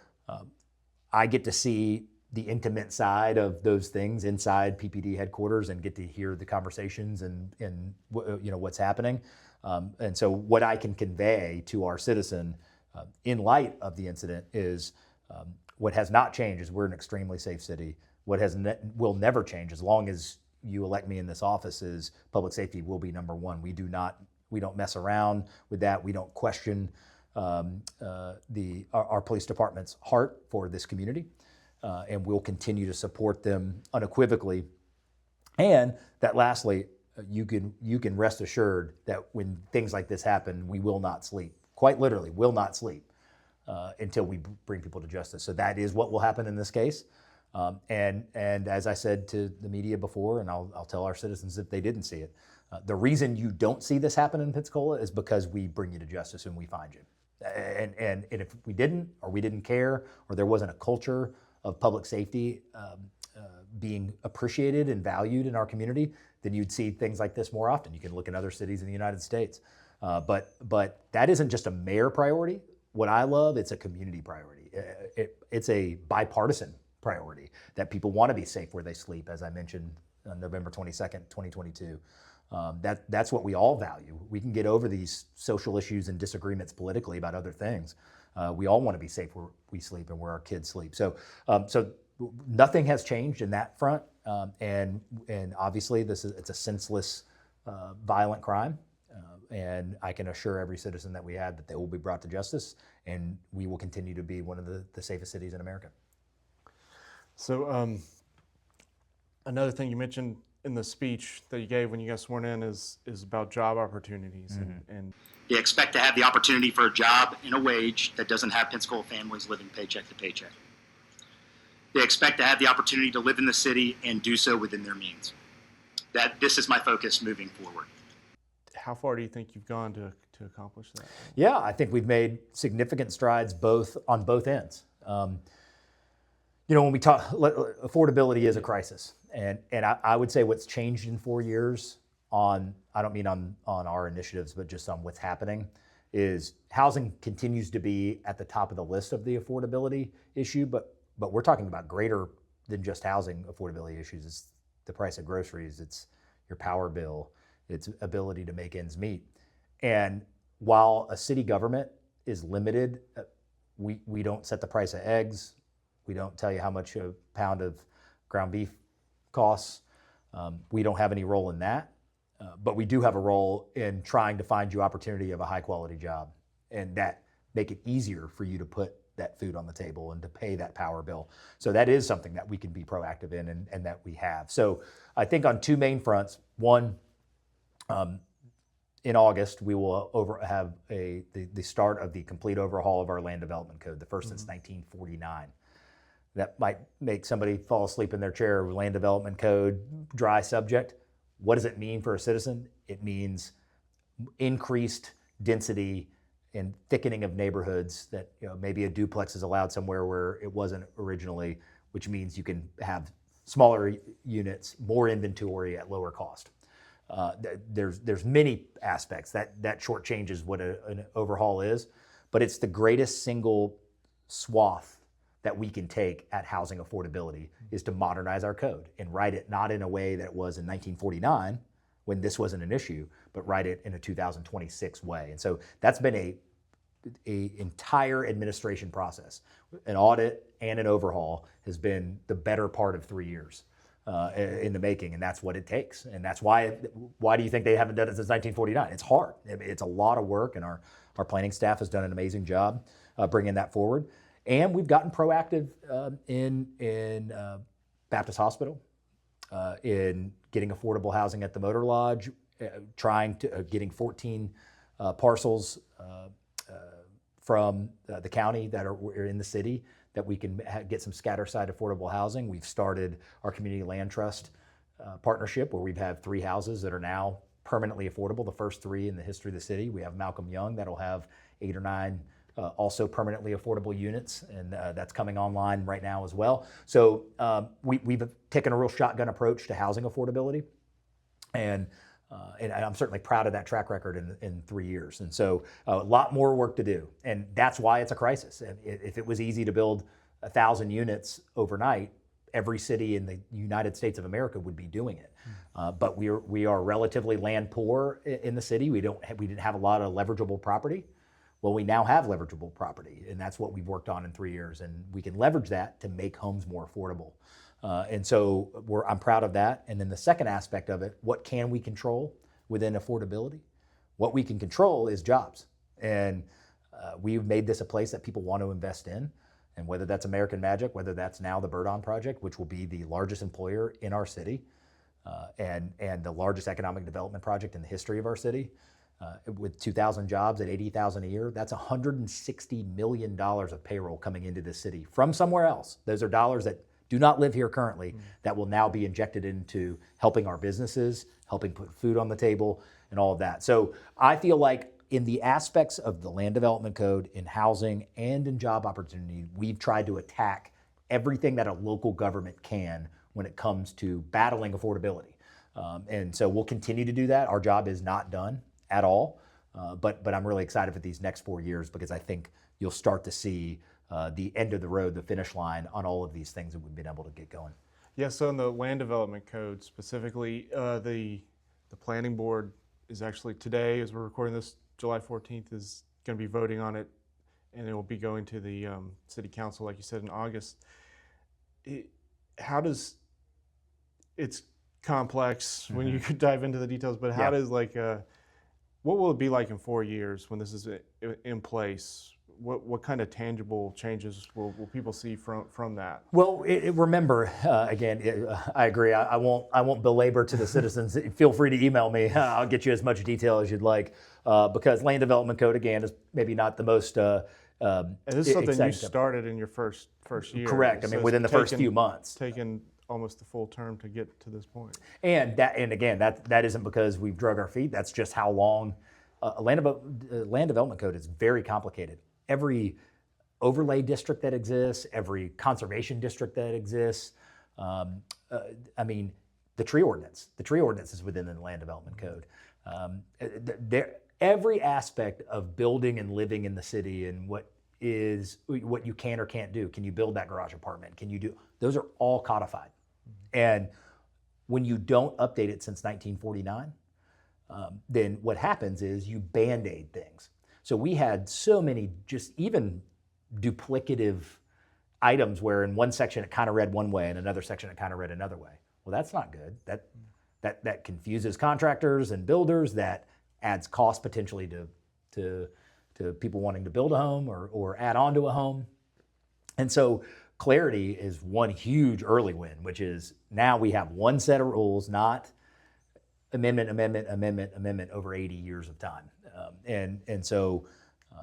I get to see the intimate side of those things inside PPD headquarters and get to hear the conversations and what's happening. And so what I can convey to our citizen in light of the incident is what has not changed is we're an extremely safe city. What will never change as long as you elect me in this office is public safety will be number one. We don't mess around with that. We don't question our police department's heart for this community, and we'll continue to support them unequivocally. And that lastly, you can rest assured that when things like this happen, we will not sleep. Quite literally, will not sleep until we bring people to justice. So that is what will happen in this case. And as I said to the media before, and I'll tell our citizens if they didn't see it, the reason you don't see this happen in Pensacola is because we bring you to justice and we find you. And if we didn't, or we didn't care, or there wasn't a culture of public safety being appreciated and valued in our community, then you'd see things like this more often. You can look in other cities in the United States. But that isn't just a mayor priority. What I love, it's a community priority. It's a bipartisan priority that people want to be safe where they sleep, as I mentioned on November 22nd, 2022. That's what we all value. We can get over these social issues and disagreements politically about other things. We all want to be safe where we sleep and where our kids sleep. So nothing has changed in that front. And obviously it's a senseless, violent crime. And I can assure every citizen that we have that they will be brought to justice, and we will continue to be one of the safest cities in America. So another thing you mentioned in the speech that you gave when you got sworn in is about job opportunities. And They expect to have the opportunity for a job and a wage that doesn't have Pensacola families living paycheck to paycheck. They expect to have the opportunity to live in the city and do so within their means. This is my focus moving forward. how far do you think you've gone to accomplish that? Yeah, I think we've made significant strides on both ends. When we talk, affordability is a crisis. And I would say what's changed in 4 years I don't mean on our initiatives, but just on what's happening, is housing continues to be at the top of the list of the affordability issue, but we're talking about greater than just housing affordability issues. It's the price of groceries, it's your power bill, it's ability to make ends meet. And while a city government is limited, we don't set the price of eggs, we don't tell you how much a pound of ground beef costs, we don't have any role in that. But we do have a role in trying to find you opportunity of a high quality job and that make it easier for you to put that food on the table and to pay that power bill. So that is something that we can be proactive in and that we have. So I think on two main fronts. One, in August, we will have the start of the complete overhaul of our land development code, the first since 1949. That might make somebody fall asleep in their chair. Land development code, dry subject. What does it mean for a citizen? It means increased density and thickening of neighborhoods, that maybe a duplex is allowed somewhere where it wasn't originally, which means you can have smaller units, more inventory at lower cost. There's many aspects that shortchanges what an overhaul is, but it's the greatest single swath that we can take at housing affordability is to modernize our code and write it not in a way that it was in 1949 when this wasn't an issue, but write it in a 2026 way. And so that's been a entire administration process. An audit and an overhaul has been the better part of 3 years in the making, and that's what it takes. And that's why do you think they haven't done it since 1949? It's hard. It's a lot of work, and our planning staff has done an amazing job bringing that forward. And we've gotten proactive in Baptist Hospital, in getting affordable housing at the Motor Lodge, getting 14 parcels from the county that are in the city that we can get some scatter site affordable housing. We've started our community land trust partnership where we've had 3 houses that are now permanently affordable, the first 3 in the history of the city. We have Malcolm Young that'll have 8 or 9 also permanently affordable units, and that's coming online right now as well. So we've taken a real shotgun approach to housing affordability, and I'm certainly proud of that track record in 3 years. And so a lot more work to do, and that's why it's a crisis. And if it was easy to build 1,000 units overnight, every city in the United States of America would be doing it. But we are relatively land poor in the city. We didn't have a lot of leverageable property. Well, we now have leverageable property, and that's what we've worked on in 3 years, and we can leverage that to make homes more affordable. And so I'm proud of that. And then the second aspect of it, what can we control within affordability? What we can control is jobs. And we've made this a place that people want to invest in. And whether that's American Magic, whether that's now the Bird On Project, which will be the largest employer in our city and the largest economic development project in the history of our city, with 2,000 jobs at 80,000 a year, that's $160 million of payroll coming into this city from somewhere else. Those are dollars that do not live here currently that will now be injected into helping our businesses, helping put food on the table, and all of that. So I feel like in the aspects of the land development code, in housing, and in job opportunity, we've tried to attack everything that a local government can when it comes to battling affordability. And so we'll continue to do that. Our job is not done at all, but I'm really excited for these next 4 years because I think you'll start to see the end of the road, the finish line on all of these things that we've been able to get going. Yeah, so in the land development code specifically, the planning board is actually today, as we're recording this, July 14th, is going to be voting on it, and it will be going to the city council, like you said, in August. It's complex when you could dive into the details, but how does what will it be like in 4 years when this is in place? What kind of tangible changes will people see from that? Well, remember, again, I agree. I won't belabor to the citizens. Feel free to email me. I'll get you as much detail as you'd like, because land development code, again, is maybe not the most and this is something you stuff. started in your first year. Correct. I mean, within the first few months. Taken almost the full term to get to this point. And again, that isn't because we've drug our feet. That's just how long land development code is very complicated. Every overlay district that exists, every conservation district that exists. I mean, the tree ordinance is within the land development code. Every aspect of building and living in the city and what you can or can't do. Can you build that garage apartment? Can you do? Those are all codified. And when you don't update it since 1949, then what happens is you band-aid things. So we had so many just even duplicative items where in one section it kind of read one way and another section it kind of read another way. Well, that's not good. That confuses contractors and builders. That adds cost potentially to people wanting to build a home or add on to a home. And so clarity is one huge early win, which is now we have one set of rules, not amendment over 80 years of time.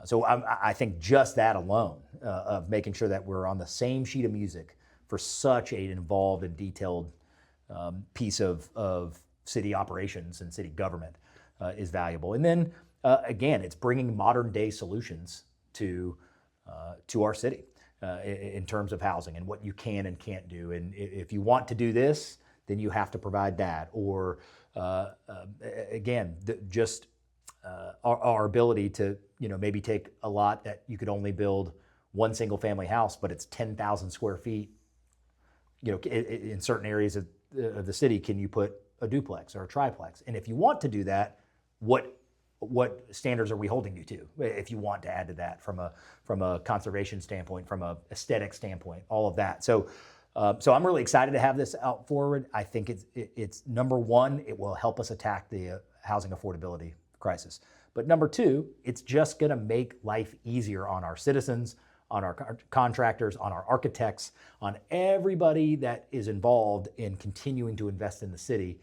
So I think just that alone of making sure that we're on the same sheet of music for such an involved and detailed piece of city operations and city government is valuable. And then again, it's bringing modern day solutions to our city in terms of housing and what you can and can't do. And if you want to do this, then you have to provide that. Or again, our ability to maybe take a lot that you could only build one single family house, but it's 10,000 square feet. In certain areas of the city, can you put a duplex or a triplex? And if you want to do that, what standards are we holding you to? If you want to add to that from a conservation standpoint, from a aesthetic standpoint, all of that. So I'm really excited to have this out forward. I think it's number one, it will help us attack the housing affordability crisis. But number two, it's just going to make life easier on our citizens, on our contractors, on our architects, on everybody that is involved in continuing to invest in the city.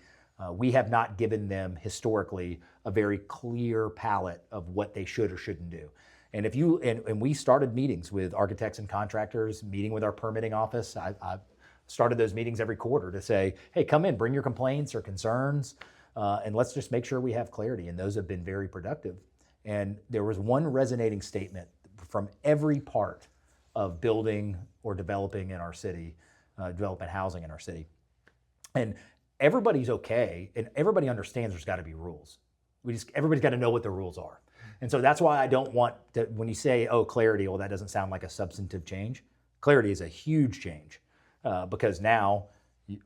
We have not given them historically a very clear palette of what they should or shouldn't do. And if you and we started meetings with architects and contractors, meeting with our permitting office. I started those meetings every quarter to say, hey, come in, bring your complaints or concerns, and let's just make sure we have clarity. And those have been very productive. And there was one resonating statement from every part of building or developing in our city, development housing in our city. And everybody's okay, and everybody understands there's got to be rules. Everybody's got to know what the rules are. And so that's why I don't want to, when you say, oh, clarity, well, that doesn't sound like a substantive change. Clarity is a huge change because now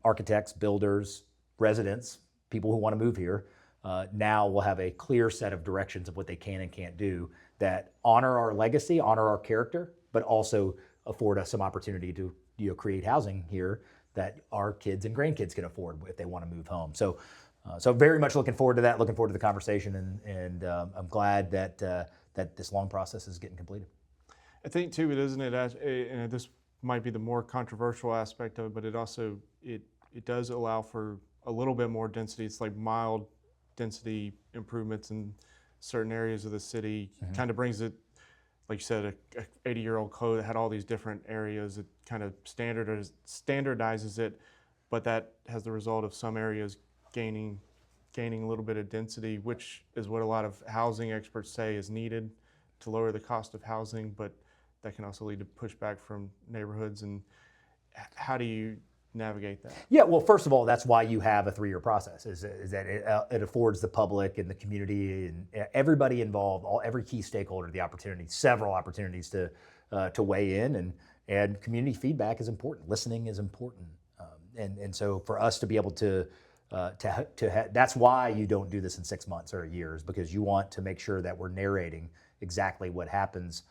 architects, builders, residents, people who want to move here, now will have a clear set of directions of what they can and can't do that honor our legacy, honor our character, but also afford us some opportunity to create housing here that our kids and grandkids can afford if they want to move home. So very much looking forward to that, looking forward to the conversation, and I'm glad that that this long process is getting completed. I think too, isn't it? And this might be the more controversial aspect of it, but it also it does allow for a little bit more density. It's like mild density improvements in certain areas of the city. Mm-hmm. Kind of brings it, like you said, a 80-year-old code that had all these different areas. It kind of standardizes it, but that has the result of some areas gaining a little bit of density, which is what a lot of housing experts say is needed to lower the cost of housing, but that can also lead to pushback from neighborhoods. And how do you navigate that? Yeah, well, first of all, that's why you have a 3-year process, is that it affords the public and the community and everybody involved, every key stakeholder, several opportunities to weigh in, and community feedback is important. Listening is important, and so for us to be able to that's why you don't do this in 6 months or a year, is because you want to make sure that we're narrating exactly what happens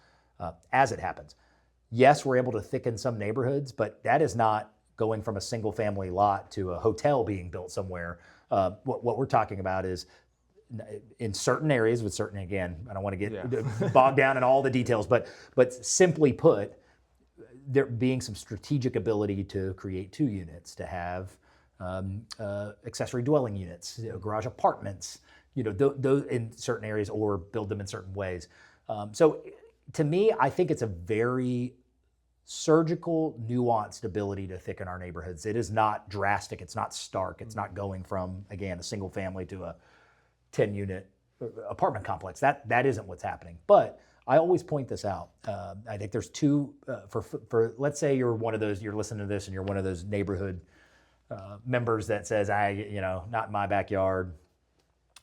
as it happens. Yes, we're able to thicken some neighborhoods, but that is not going from a single family lot to a hotel being built somewhere. What we're talking about is in certain areas with certain, again, I don't want to get bogged down in all the details, but simply put, there being some strategic ability to create 2 units, to have accessory dwelling units, garage apartments, those in certain areas, or build them in certain ways. So to me, I think it's a very surgical, nuanced ability to thicken our neighborhoods. It is not drastic. It's not stark. It's not going from, again, a single family to a 10-unit apartment complex. That isn't what's happening. But I always point this out. I think there's 2, for let's say you're one of those, you're listening to this and you're one of those neighborhood members that says, not in my backyard,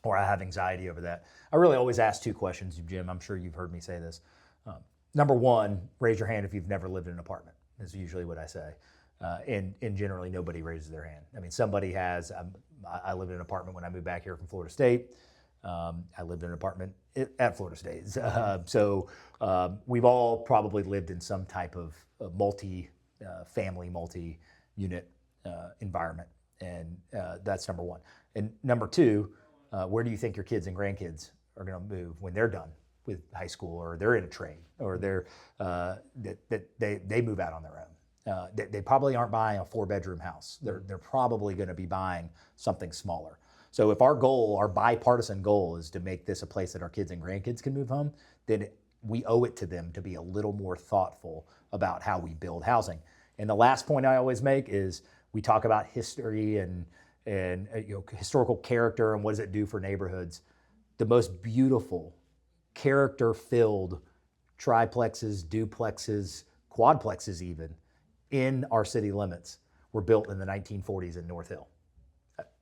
or I have anxiety over that. I really always ask 2 questions, Jim. I'm sure you've heard me say this. Number 1, raise your hand if you've never lived in an apartment, is usually what I say. And generally, nobody raises their hand. I mean, somebody has. I lived in an apartment when I moved back here from Florida State. I lived in an apartment at Florida State. So we've all probably lived in some type of multi-family, multi-unit environment. And that's number 1. And number 2, where do you think your kids and grandkids are going to move when they're done with high school, or they're in a trade, or they move out on their own? They probably aren't buying a 4-bedroom house. They're probably going to be buying something smaller. So if our bipartisan goal is to make this a place that our kids and grandkids can move home, then we owe it to them to be a little more thoughtful about how we build housing. And the last point I always make is, we talk about history and historical character and what does it do for neighborhoods. The most beautiful, character-filled triplexes, duplexes, quadplexes even, in our city limits were built in the 1940s in North Hill.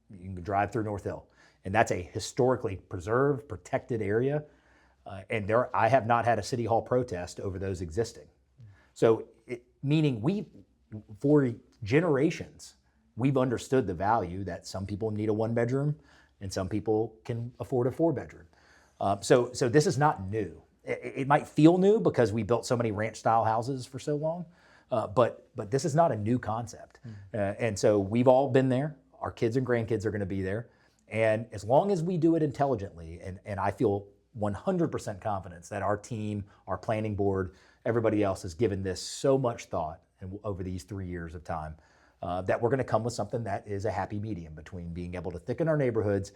You can drive through North Hill, and that's a historically preserved, protected area. And I have not had a city hall protest over those existing. So, meaning for generations, we've understood the value that some people need a 1-bedroom and some people can afford a 4-bedroom. So this is not new. It might feel new because we built so many ranch-style houses for so long, but this is not a new concept. And so we've all been there. Our kids and grandkids are going to be there. And as long as we do it intelligently, and I feel 100% confidence that our team, our planning board, everybody else has given this so much thought over these 3 years of time, that we're going to come with something that is a happy medium between being able to thicken our neighborhoods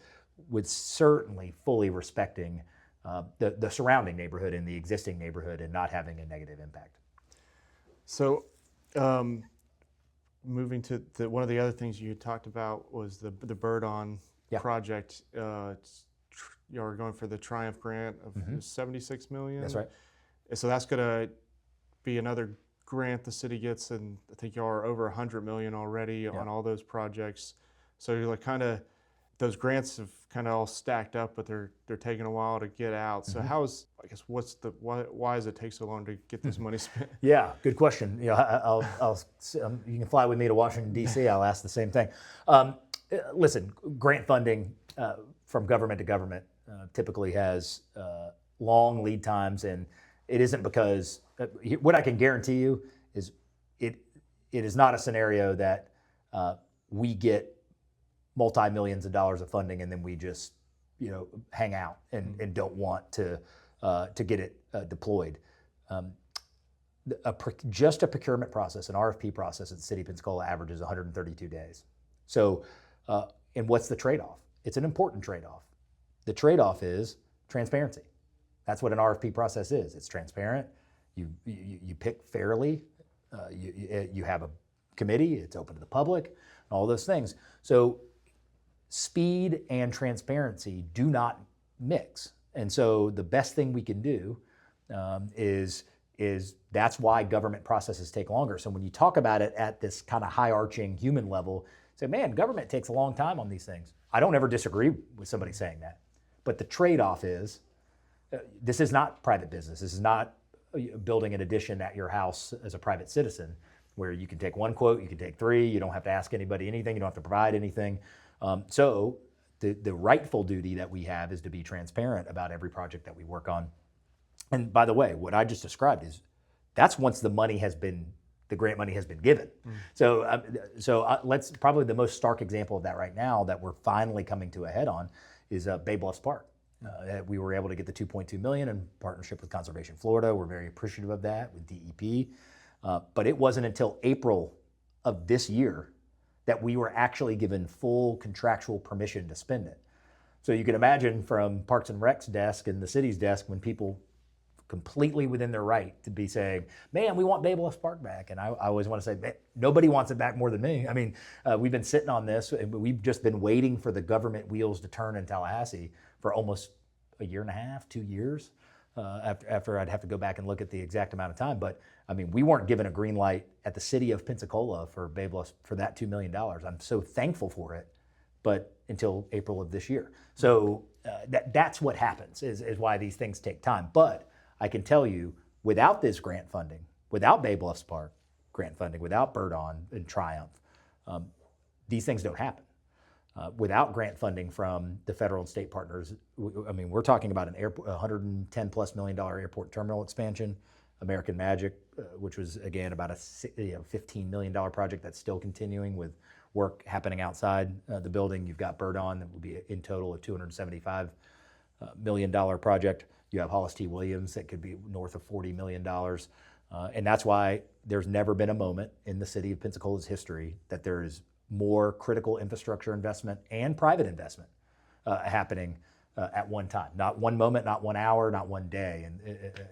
with certainly fully respecting the surrounding neighborhood and the existing neighborhood and not having a negative impact. So, moving to one of the other things you had talked about was the Bird On project. You're going for the Triumph grant of $76 million. That's right. So that's going to be another grant the city gets, and I think y'all are over $100 million already on all those projects. So you're like those grants have kind of all stacked up, but they're taking a while to get out. So why does it take so long to get this money spent? Yeah, good question. You know, you can fly with me to Washington D.C. I'll ask the same thing. Listen, grant funding from government to government typically has long lead times, and it isn't because what I can guarantee you is it is not a scenario that we get multi-millions of dollars of funding and then we just hang out and don't want to get it deployed. Just a procurement process, an RFP process at the City of Pensacola averages 132 days. So, and what's the trade-off? It's an important trade-off. The trade-off is transparency. That's what an RFP process is. It's transparent. You pick fairly. You have a committee. It's open to the public. All those things. So speed and transparency do not mix. And so the best thing we can do is that's why government processes take longer. So when you talk about it at this kind of high-arching human level, say, man, government takes a long time on these things. I don't ever disagree with somebody saying that. But the trade-off is, this is not private business. This is not building an addition at your house as a private citizen where you can take one quote, you can take three, you don't have to ask anybody anything, you don't have to provide anything. So the rightful duty that we have is to be transparent about every project that we work on. And by the way, what I just described that's once the grant money has been given. So let's probably the most stark example of that right now that we're finally coming to a head on is Bay Bluffs Park. We were able to get the $2.2 million in partnership with Conservation Florida. We're very appreciative of that with DEP. But it wasn't until April of this year that we were actually given full contractual permission to spend it. So you can imagine from Parks and Rec's desk and the city's desk when people completely within their right to be saying, man, we want Bay Bluffs Park back. And I always want to say, man, nobody wants it back more than me. I mean, we've been sitting on this, and we've just been waiting for the government wheels to turn in Tallahassee for almost a year and a half, 2 years, after I'd have to go back and look at the exact amount of time. But I mean, we weren't given a green light at the City of Pensacola for Bay Bluffs for that $2 million. I'm so thankful for it, but until April of this year. So that's what happens, is why these things take time. But I can tell you, without this grant funding, without Bay Bluffs Park grant funding, without Bird On and Triumph, these things don't happen. Without grant funding from the federal and state partners, I mean, we're talking about an $110+ million airport terminal expansion, American Magic, which was again about a $15 million project that's still continuing with work happening outside the building. You've got Bird On that will be in total a $275 million project. You have Hollis T. Williams that could be north of $40 million. And that's why there's never been a moment in the City of Pensacola's history that there is more critical infrastructure investment and private investment happening at one time. Not one moment, not 1 hour, not one day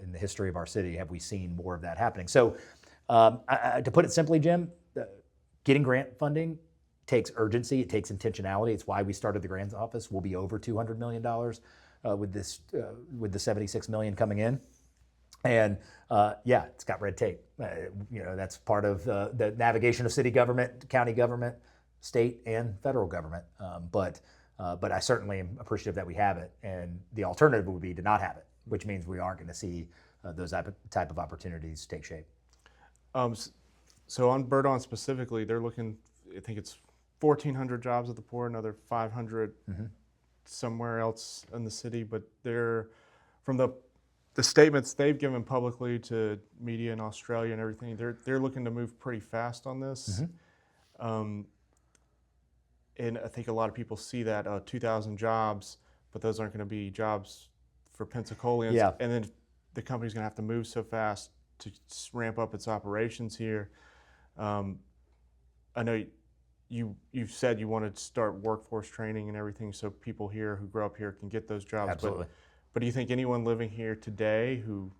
in the history of our city have we seen more of that happening. So to put it simply, Jim, getting grant funding takes urgency, it takes intentionality. It's why we started the grants office. We'll be over $200 million with the $76 million coming in. And yeah, it's got red tape. That's part of the navigation of city government, county government, state and federal government. But I certainly am appreciative that we have it. And the alternative would be to not have it, which means we aren't going to see those type of opportunities take shape. So on Bird On specifically, they're looking, I think it's 1,400 jobs at the port, another 500 somewhere else in the city. But they're, from the statements they've given publicly to media in Australia and everything, they're looking to move pretty fast on this. And I think a lot of people see that 2,000 jobs, but those aren't going to be jobs for Pensacolians. Yeah. And then the company's going to have to move so fast to ramp up its operations here. I know you've said you wanted to start workforce training and everything so people here who grow up here can get those jobs. Absolutely. But do you think anyone living here today who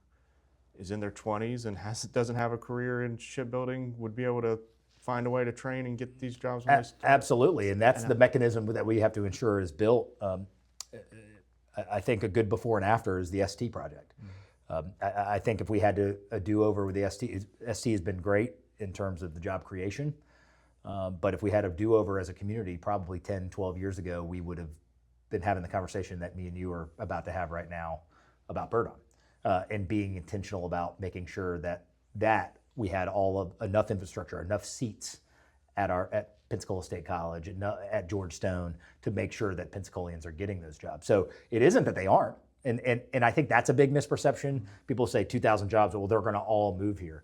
is in their 20s and doesn't have a career in shipbuilding would be able to find a way to train and get these jobs when they start? Absolutely, and that's the mechanism that we have to ensure is built. I think a good before and after is the ST project. I think if we had a do-over with the ST has been great in terms of the job creation. But if we had a do-over as a community, probably 10, 12 years ago, we would have been having the conversation that me and you are about to have right now about bird on, and being intentional about making sure that we had enough infrastructure, enough seats at Pensacola State College, at Georgetown, to make sure that Pensacolians are getting those jobs. So it isn't that they aren't, and I think that's a big misperception. People say 2,000 jobs, well, they're going to all move here.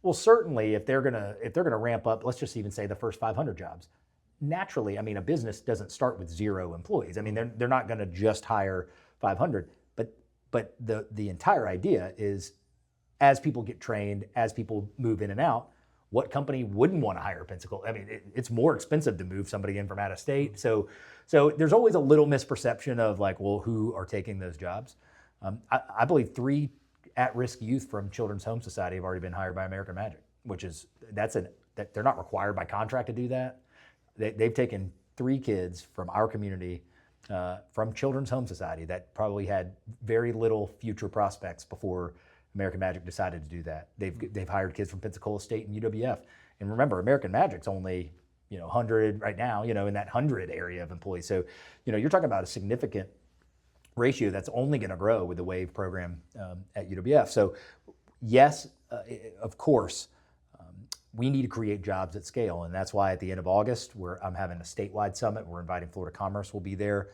Well, certainly, if they're gonna ramp up, let's just even say the first 500 jobs. Naturally, I mean, a business doesn't start with 0 employees. I mean, they're not going to just hire 500. But the entire idea is, as people get trained, as people move in and out, what company wouldn't want to hire Pensacola? I mean, it's more expensive to move somebody in from out of state. So there's always a little misperception of like, well, who are taking those jobs? I believe 3 at-risk youth from Children's Home Society have already been hired by American Magic, which is that they're not required by contract to do that. They've taken 3 kids from our community, from Children's Home Society, that probably had very little future prospects before American Magic decided to do that. They've hired kids from Pensacola State and UWF. And remember, American Magic's only 100 right now, in that 100 area of employees. So you're talking about a significant ratio that's only going to grow with the WAVE program at UWF. So yes, of course, we need to create jobs at scale. And that's why at the end of August, I'm having a statewide summit. We're inviting Florida Commerce will be there.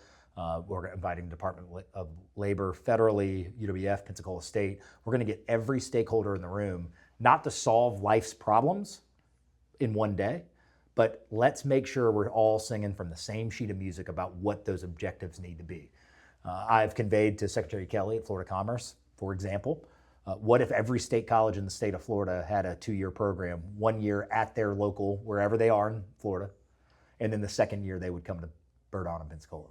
We're inviting Department of Labor federally, UWF, Pensacola State. We're going to get every stakeholder in the room, not to solve life's problems in one day, but let's make sure we're all singing from the same sheet of music about what those objectives need to be. I've conveyed to Secretary Kelly at Florida Commerce, for example, what if every state college in the state of Florida had a 2-year program, 1 year at their local, wherever they are in Florida, and then the second year they would come to Bird On in Pensacola.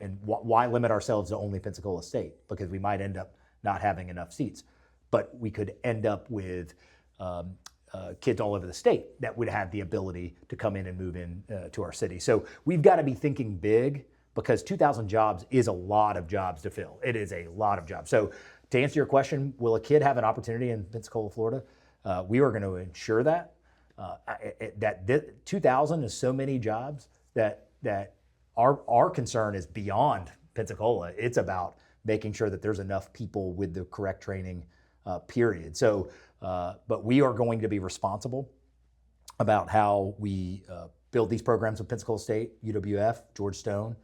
And why limit ourselves to only Pensacola State? Because we might end up not having enough seats. But we could end up with kids all over the state that would have the ability to come in and move in to our city. So we've got to be thinking big, because 2,000 jobs is a lot of jobs to fill. It is a lot of jobs. So to answer your question, will a kid have an opportunity in Pensacola, Florida? We are going to ensure that. That 2,000 is so many jobs that our concern is beyond Pensacola. It's about making sure that there's enough people with the correct training, period. So, but we are going to be responsible about how we build these programs with Pensacola State, UWF, Georgetown,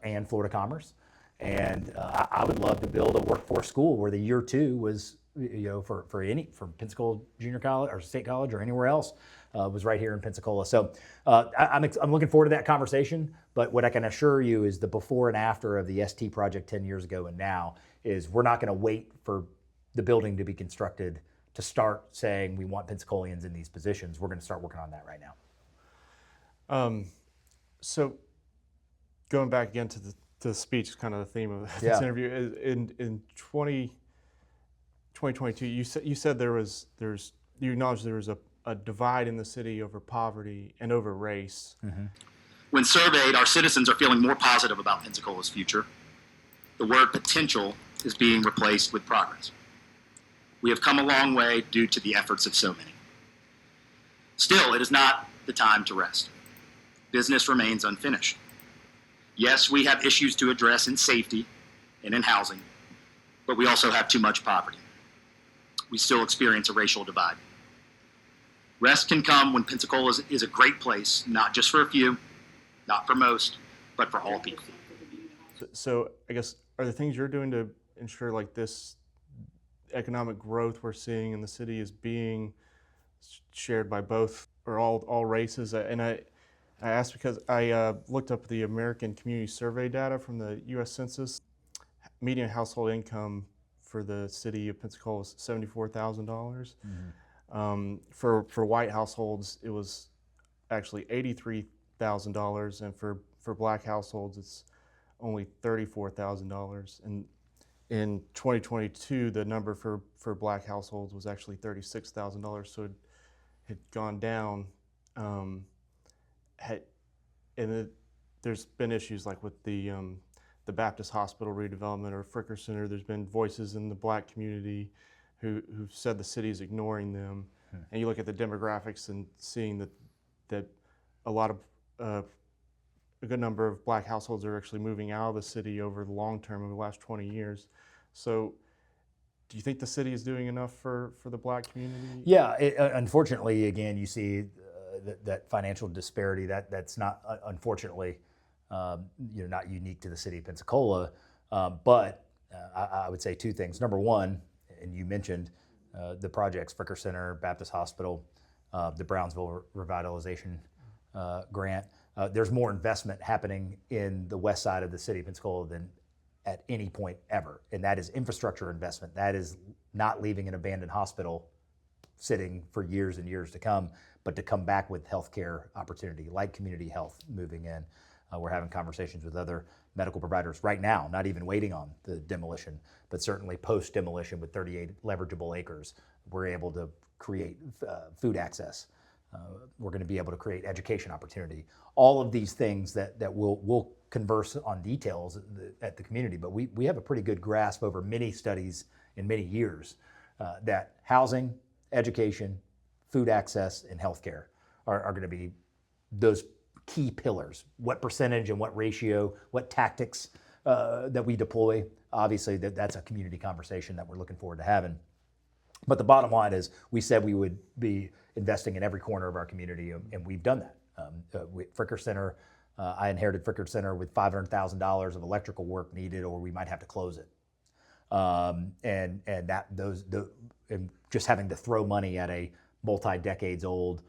and Florida Commerce. And I would love to build a workforce school where the year 2 was, for Pensacola Junior College or State College or anywhere else, was right here in Pensacola. So I'm looking forward to that conversation. But what I can assure you is the before and after of the ST project 10 years ago and now is we're not going to wait for the building to be constructed to start saying we want Pensacolians in these positions. We're going to start working on that right now. So going back again to the speech, is kind of the theme of this interview. In 2022, you said you acknowledged there was a divide in the city over poverty and over race. Mm-hmm. When surveyed, our citizens are feeling more positive about Pensacola's future. The word potential is being replaced with progress. We have come a long way due to the efforts of so many. Still, it is not the time to rest. Business remains unfinished. Yes, we have issues to address in safety and in housing, but we also have too much poverty. We still experience a racial divide. Rest can come when Pensacola is a great place, not just for a few, not for most, but for all people. So I guess, are there things you're doing to ensure like this economic growth we're seeing in the city is being shared by both or all races? And I asked because I looked up the American Community Survey data from the U.S. Census. Median household income for the city of Pensacola was $74,000. Mm-hmm. For white households, it was actually $83,000, and for Black households, it's only $34,000. And in 2022, the number for Black households was actually $36,000, so it had gone down. There's been issues like with the Baptist Hospital redevelopment or Fricker Center. There's been voices in the Black community who've said the city is ignoring them. And you look at the demographics and seeing that a lot of a good number of Black households are actually moving out of the city over the long term, over the last 20 years. So do you think the city is doing enough for the Black community? Yeah, unfortunately, again, you see that financial disparity. That's not, unfortunately, not unique to the city of Pensacola. But I would say two things. Number one, and you mentioned the projects, Fricker Center, Baptist Hospital, the Brownsville Revitalization Grant. There's more investment happening in the west side of the city of Pensacola than at any point ever. And that is infrastructure investment. That is not leaving an abandoned hospital sitting for years and years to come, but to come back with healthcare opportunity, like community health moving in. We're having conversations with other medical providers right now, not even waiting on the demolition, but certainly post-demolition with 38 leverageable acres, we're able to create food access. We're going to be able to create education opportunity. All of these things that we'll converse on details at the community, but we have a pretty good grasp over many studies in many years that housing, education, food access, and healthcare are going to be those key pillars. What percentage and what ratio, what tactics that we deploy. Obviously, that's a community conversation that we're looking forward to having. But the bottom line is we said we would be investing in every corner of our community, and we've done that. Fricker Center, I inherited Fricker Center with $500,000 of electrical work needed, or we might have to close it. And just having to throw money at a multi-decades old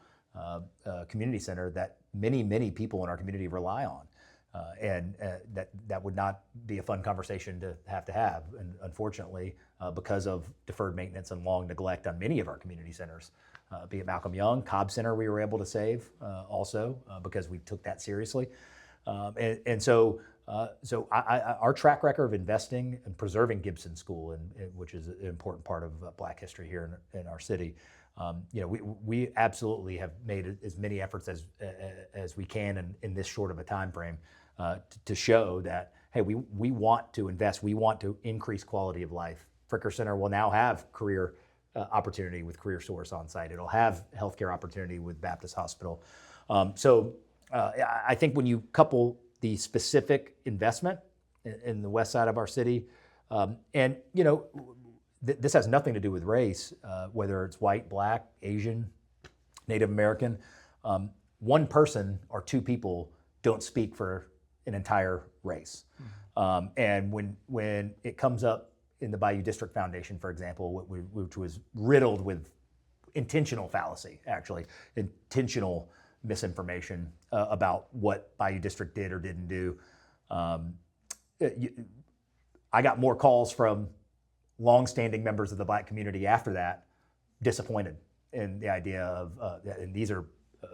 community center that many people in our community rely on. And that would not be a fun conversation to have. And unfortunately, because of deferred maintenance and long neglect on many of our community centers, be it Malcolm Young, Cobb Center, we were able to save also because we took that seriously. So our track record of investing and preserving Gibson School, which is an important part of Black history here in our city, we absolutely have made as many efforts as we can in this short of a time frame to show that, hey, we want to invest, we want to increase quality of life. Fricker Center will now have career opportunity with Career Source on site. It'll have healthcare opportunity with Baptist Hospital. I think when you couple the specific investment in the west side of our city, this has nothing to do with race, whether it's white, Black, Asian, Native American. One person or two people don't speak for an entire race. And when it comes up in the Bayou District Foundation, for example, which was riddled with intentional fallacy, actually, intentional misinformation about what Bayou District did or didn't do. I got more calls from longstanding members of the Black community after that, disappointed in the idea of, and these are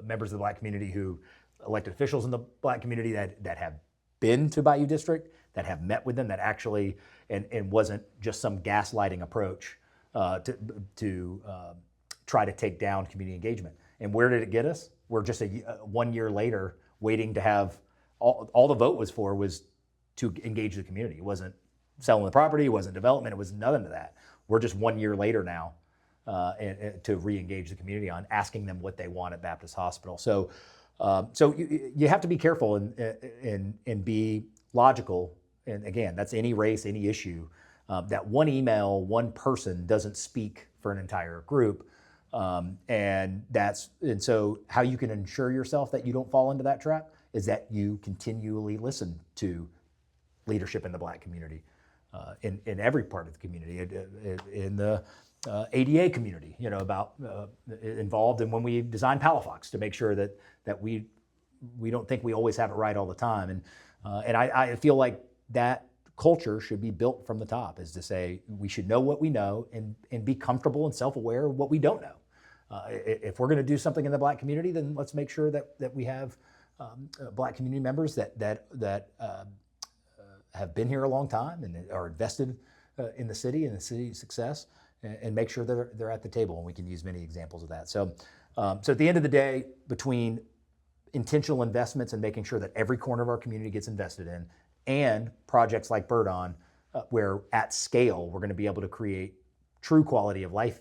members of the Black community who, elected officials in the Black community that have been to Bayou District, that have met with them, that actually, and wasn't just some gaslighting approach to try to take down community engagement. And where did it get us? We're just 1 year later waiting to have, all the vote was for was to engage the community. It wasn't selling the property, it wasn't development, it was nothing to that. We're just 1 year later now and to re-engage the community on asking them what they want at Baptist Hospital. So you have to be careful and be logical. And again, that's any race, any issue. That one email, one person doesn't speak for an entire group. And so how you can ensure yourself that you don't fall into that trap is that you continually listen to leadership in the Black community, in every part of the community, in the ADA community, involved in when we design Palafox to make sure that we don't think we always have it right all the time. And I feel like that culture should be built from the top, is to say we should know what we know and be comfortable and self-aware of what we don't know. If we're going to do something in the Black community, then let's make sure that we have Black community members that have been here a long time and are invested in the city and the city's success, and make sure they're at the table. And we can use many examples of that. So at the end of the day, between intentional investments and making sure that every corner of our community gets invested in, and projects like Bird On, where at scale we're going to be able to create true quality of life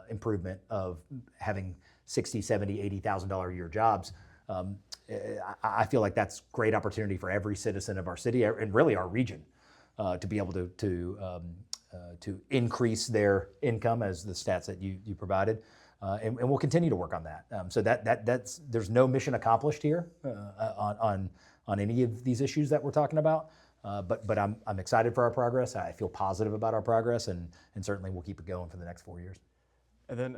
improvement of having $60,000, $70,000, $80,000 a year jobs. I feel like that's great opportunity for every citizen of our city and really our region to be able to increase their income, as the stats that you provided. And we'll continue to work on that. So that's there's no mission accomplished here on any of these issues that we're talking about. But I'm excited for our progress. I feel positive about our progress, and certainly we'll keep it going for the next 4 years. And then,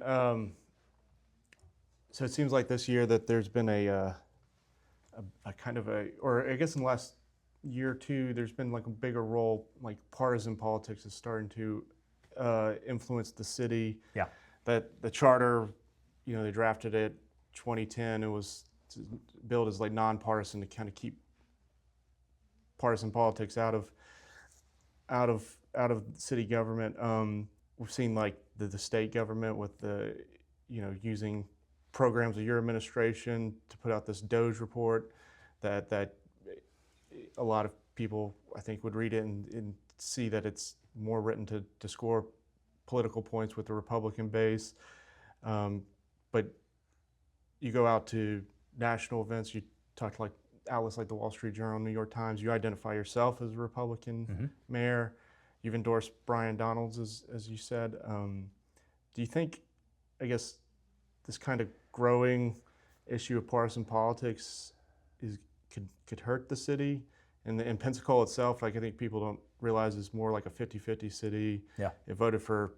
so it seems like this year that there's been a kind of or I guess in the last year or two, there's been like a bigger role, like partisan politics is starting to influence the city. Yeah. That the charter, they drafted it 2010. It was built as like nonpartisan to kind of keep partisan politics out of city government. We've seen like the state government with the, using programs of your administration to put out this Doge report that a lot of people, I think, would read it and see that it's more written to score political points with the Republican base. But you go out to national events, you talk to like outlets like the Wall Street Journal, New York Times, you identify yourself as a Republican mayor. You've endorsed Brian Donalds, as you said. Do you think, I guess, this kind of growing issue of partisan politics could hurt the city? And in Pensacola itself, like I think people don't realize it's more like a 50-50 city. Yeah. It voted for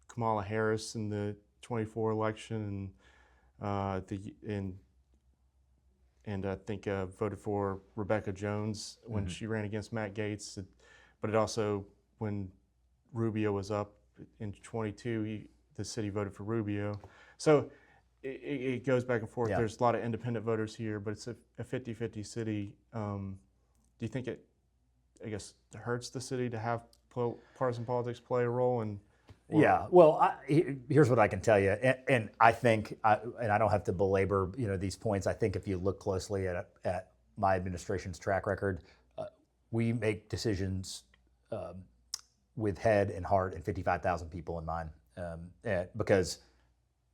Kamala Harris in the 24 election, and I think voted for Rebecca Jones when she ran against Matt Gaetz. But it also, when Rubio was up in 22, the city voted for Rubio. So it goes back and forth. Yeah. There's a lot of independent voters here, but it's a 50-50 city. Do you think it, I guess, hurts the city to have partisan politics play a role? Yeah, well, here's what I can tell you, and I think, and I don't have to belabor these points. I think if you look closely at my administration's track record, we make decisions with head and heart and 55,000 people in mind, because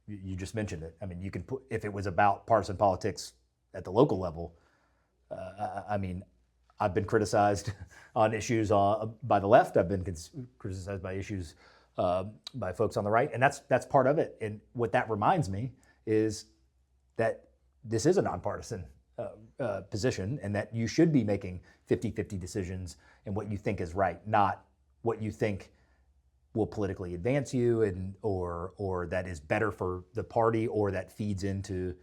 you just mentioned it. I mean, you can put, if it was about partisan politics at the local level, I mean, I've been criticized on issues by the left. I've been criticized by issues by folks on the right, and that's part of it. And what that reminds me is that this is a nonpartisan position, and that you should be making 50-50 decisions in what you think is right, not what you think will politically advance you or that is better for the party or that feeds into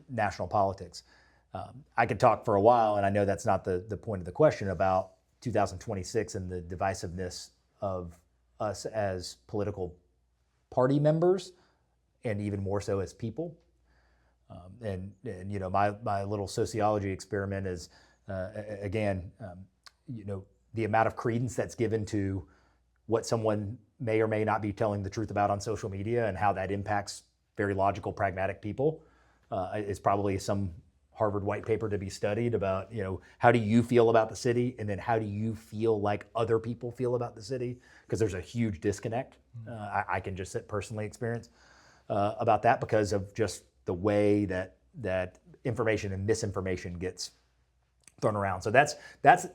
national politics. I could talk for a while, and I know that's not the point of the question, about 2026 and the divisiveness of us as political party members, and even more so as people. And my little sociology experiment is, again, the amount of credence that's given to what someone may or may not be telling the truth about on social media, and how that impacts very logical, pragmatic people, is probably some Harvard white paper to be studied about, how do you feel about the city, and then how do you feel like other people feel about the city? Because there's a huge disconnect. I can just personally experience about that, because of just the way that information and misinformation gets thrown around. So that's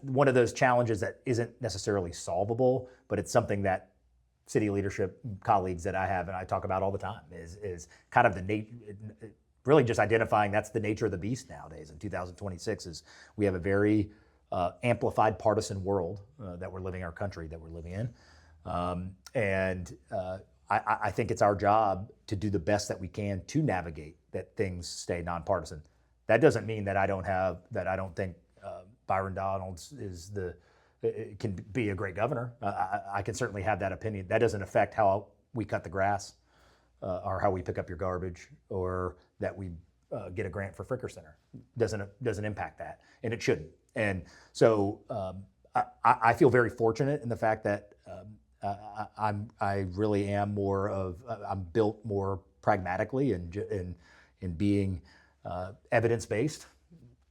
one of those challenges that isn't necessarily solvable, but it's something that city leadership colleagues that I have and I talk about all the time is kind of really just identifying that's the nature of the beast nowadays. In 2026 is we have a very amplified partisan world that we're living, our country that we're living in. And I think it's our job to do the best that we can to navigate that things stay nonpartisan. That doesn't mean that I don't think Byron Donalds can be a great governor. I can certainly have that opinion. That doesn't affect how we cut the grass or how we pick up your garbage, or that we get a grant for Fricker Center. Doesn't impact that, and it shouldn't. And so I feel very fortunate in the fact that I really am I'm built more pragmatically and in being evidence based.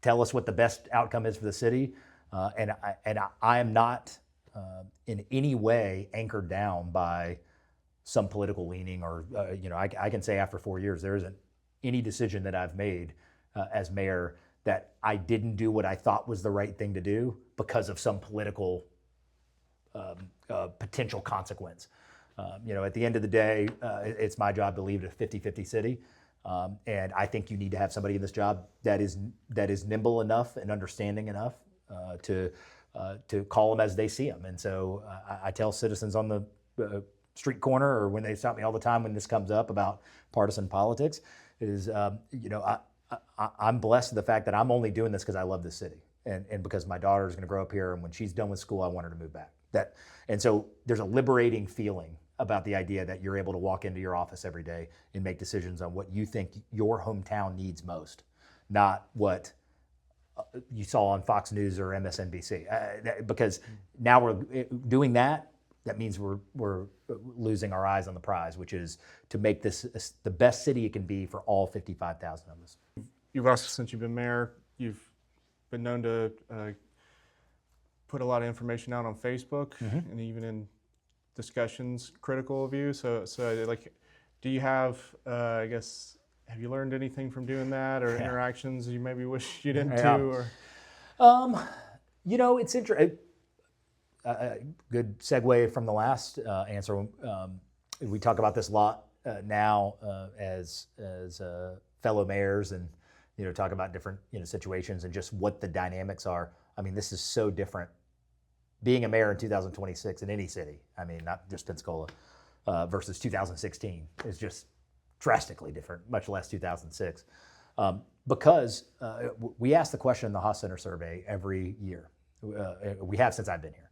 Tell us what the best outcome is for the city, and I am not in any way anchored down by some political leaning, or I can say after 4 years there isn't any decision that I've made as mayor that I didn't do what I thought was the right thing to do because of some political potential consequence. At the end of the day, it's my job to lead a 50-50 city. And I think you need to have somebody in this job that is nimble enough and understanding enough to call them as they see them. And so I tell citizens on the street corner, or when they stop me all the time when this comes up about partisan politics, is I'm blessed with the fact that I'm only doing this because I love this city, and because my daughter is going to grow up here, and when she's done with school, I want her to move back. And so there's a liberating feeling about the idea that you're able to walk into your office every day and make decisions on what you think your hometown needs most, not what you saw on Fox News or MSNBC. Because now we're doing that. That means we're losing our eyes on the prize, which is to make this the best city it can be for all 55,000 of us. You've also, since you've been mayor, you've been known to put a lot of information out on Facebook, and even in discussions critical of you. So like, do you have, I guess, have you learned anything from doing that, or interactions you maybe wish you didn't do? Or It's interesting. Good segue from the last answer. We talk about this a lot now as fellow mayors, and talk about different situations and just what the dynamics are. I mean, this is so different. Being a mayor in 2026 in any city, I mean, not just Pensacola, versus 2016 is just drastically different, much less 2006. Because we ask the question in the Haas Center survey every year. We have since I've been here.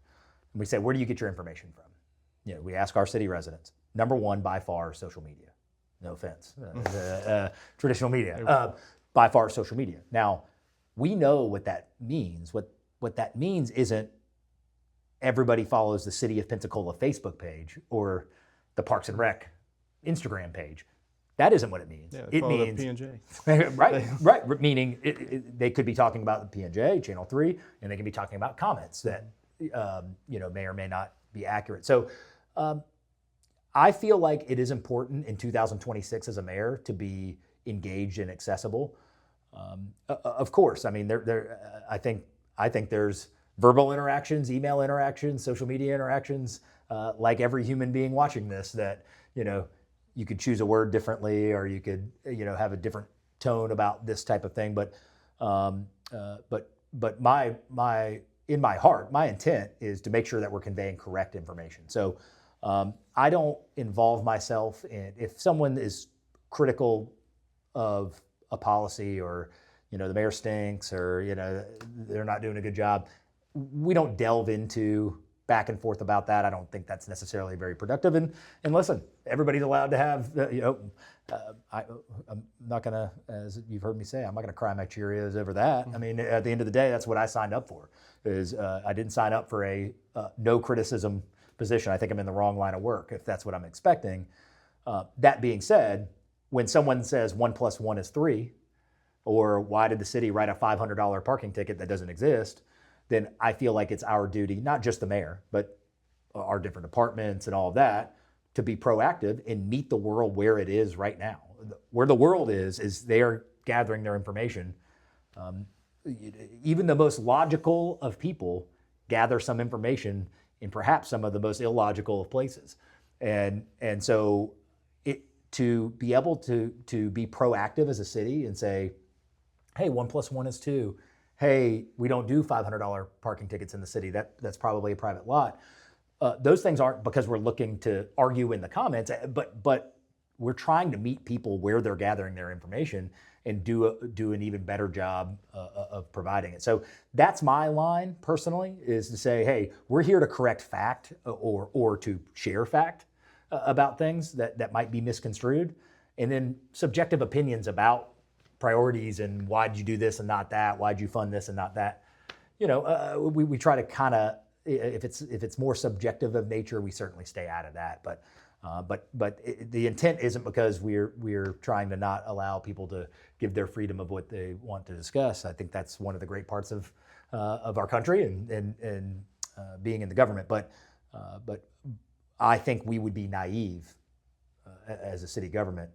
And we say, where do you get your information from? We ask our city residents. Number one, by far, social media. No offense. Traditional media. By far, social media. Now, we know what that means. What that means isn't everybody follows the City of Pensacola Facebook page or the Parks and Rec Instagram page. That isn't what it means. Yeah, it means P&J. right. Meaning they could be talking about the P&J, Channel 3, and they can be talking about comments that may or may not be accurate. So I feel like it is important in 2026 as a mayor to be engaged and accessible. Of course, I mean, I think there's verbal interactions, email interactions, social media interactions, like every human being watching this, that you could choose a word differently, or you could have a different tone about this type of thing. But my in my heart, my intent is to make sure that we're conveying correct information. So I don't involve myself in, if someone is critical of a policy, or the mayor stinks, or they're not doing a good job, we don't delve into back and forth about that. I don't think that's necessarily very productive. And listen, everybody's allowed to have, I'm not gonna, as you've heard me say, I'm not gonna cry my Cheerios over that. I mean, at the end of the day, that's what I signed up for. I didn't sign up for a no criticism position. I think I'm in the wrong line of work if that's what I'm expecting. That being said, when someone says 1 + 1 is 3, or why did the city write a $500 parking ticket that doesn't exist, then I feel like it's our duty, not just the mayor, but our different departments and all of that, to be proactive and meet the world where it is right now. Where the world is they are gathering their information. Even the most logical of people gather some information in perhaps some of the most illogical of places. And so to be able to be proactive as a city and say, hey, 1 + 1 is 2. Hey, we don't do $500 parking tickets in the city. That's probably a private lot. Those things aren't because we're looking to argue in the comments, but we're trying to meet people where they're gathering their information and do an even better job of providing it. So that's my line personally, is to say, hey, we're here to correct fact or to share fact. about things that might be misconstrued, and then subjective opinions about priorities and why'd you do this and not that, why'd you fund this and not that. We try to kind of, if it's more subjective of nature, we certainly stay out of that. But the intent isn't because we're trying to not allow people to give their freedom of what they want to discuss. I think that's one of the great parts of our country and being in the government. But I think we would be naive as a city government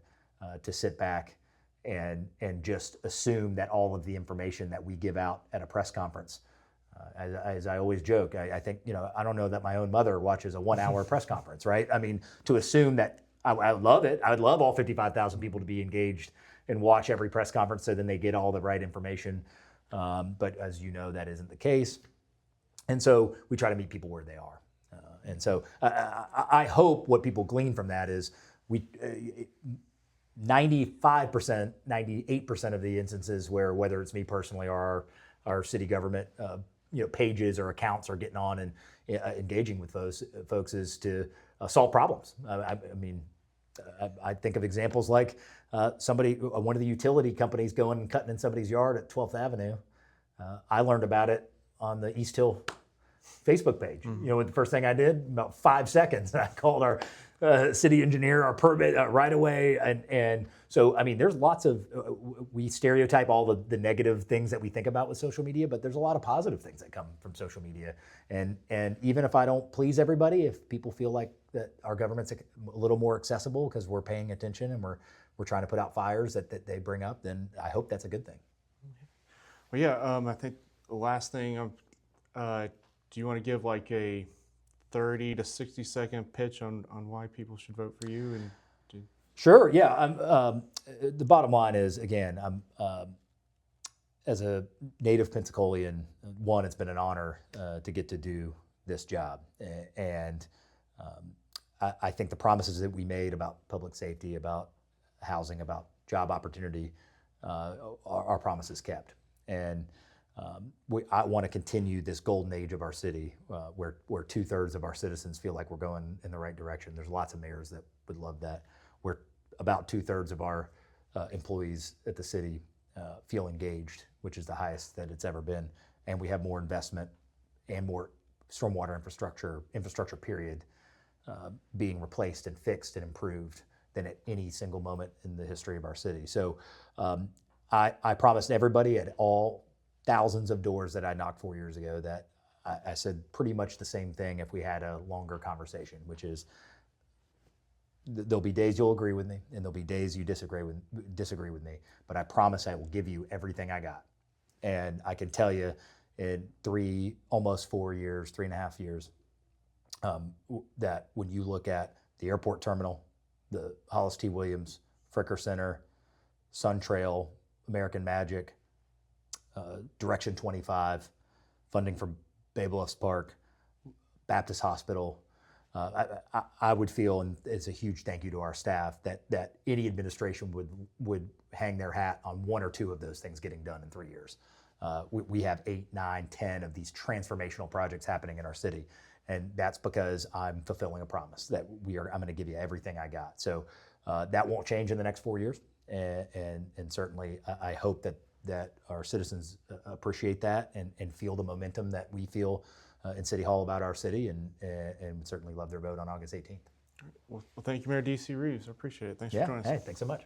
to sit back and just assume that all of the information that we give out at a press conference. As I always joke, I think, I don't know that my own mother watches a 1-hour press conference, right? I mean, to assume that I would love it. I would love all 55,000 people to be engaged and watch every press conference so then they get all the right information. But as you know, that isn't the case. And so we try to meet people where they are. And so I hope what people glean from that is 95%, 98% of the instances where, whether it's me personally or our city government pages or accounts are getting on and engaging with those folks, is to solve problems. I think of examples like one of the utility companies going and cutting in somebody's yard at 12th Avenue. I learned about it on the East Hill Facebook page. What the first thing I did, about 5 seconds, I called our city engineer, our permit right away. And so, there's lots of, we stereotype all the negative things that we think about with social media, but there's a lot of positive things that come from social media. And even if I don't please everybody, if people feel like that our government's a little more accessible because we're paying attention and we're trying to put out fires that they bring up, then I hope that's a good thing. Well, yeah, I think the last thing, do you want to give like a 30 to 60 second pitch on why people should vote for you? Sure. Yeah. The bottom line is, again, as a native Pensacolian, one, it's been an honor to get to do this job, and I think the promises that we made about public safety, about housing, about job opportunity, are promises kept. And I want to continue this golden age of our city, where 2/3 of our citizens feel like we're going in the right direction. There's lots of mayors that would love that. Where about 2/3 of our employees at the city feel engaged, which is the highest that it's ever been. And we have more investment and more stormwater infrastructure period, being replaced and fixed and improved than at any single moment in the history of our city. So I promised everybody at all thousands of doors that I knocked 4 years ago that I said pretty much the same thing if we had a longer conversation, which is there'll be days you'll agree with me and there'll be days you disagree with me, but I promise I will give you everything I got. And I can tell you in 3.5 years, that when you look at the airport terminal, the Hollis T. Williams, Fricker Center, Sun Trail, American Magic, Direction 25, funding for Bay Bluffs Park, Baptist Hospital, I would feel, and it's a huge thank you to our staff, that any administration would hang their hat on 1 or 2 of those things getting done in 3 years. We have 8, 9, 10 of these transformational projects happening in our city, and that's because I'm fulfilling a promise that I'm going to give you everything I got. So that won't change in the next 4 years, and certainly I hope that our citizens appreciate that and feel the momentum that we feel in City Hall about our city, and certainly love their vote on August 18th. Well, thank you, Mayor D.C. Reeves. I appreciate it. Thanks for joining us. Hey, thanks so much.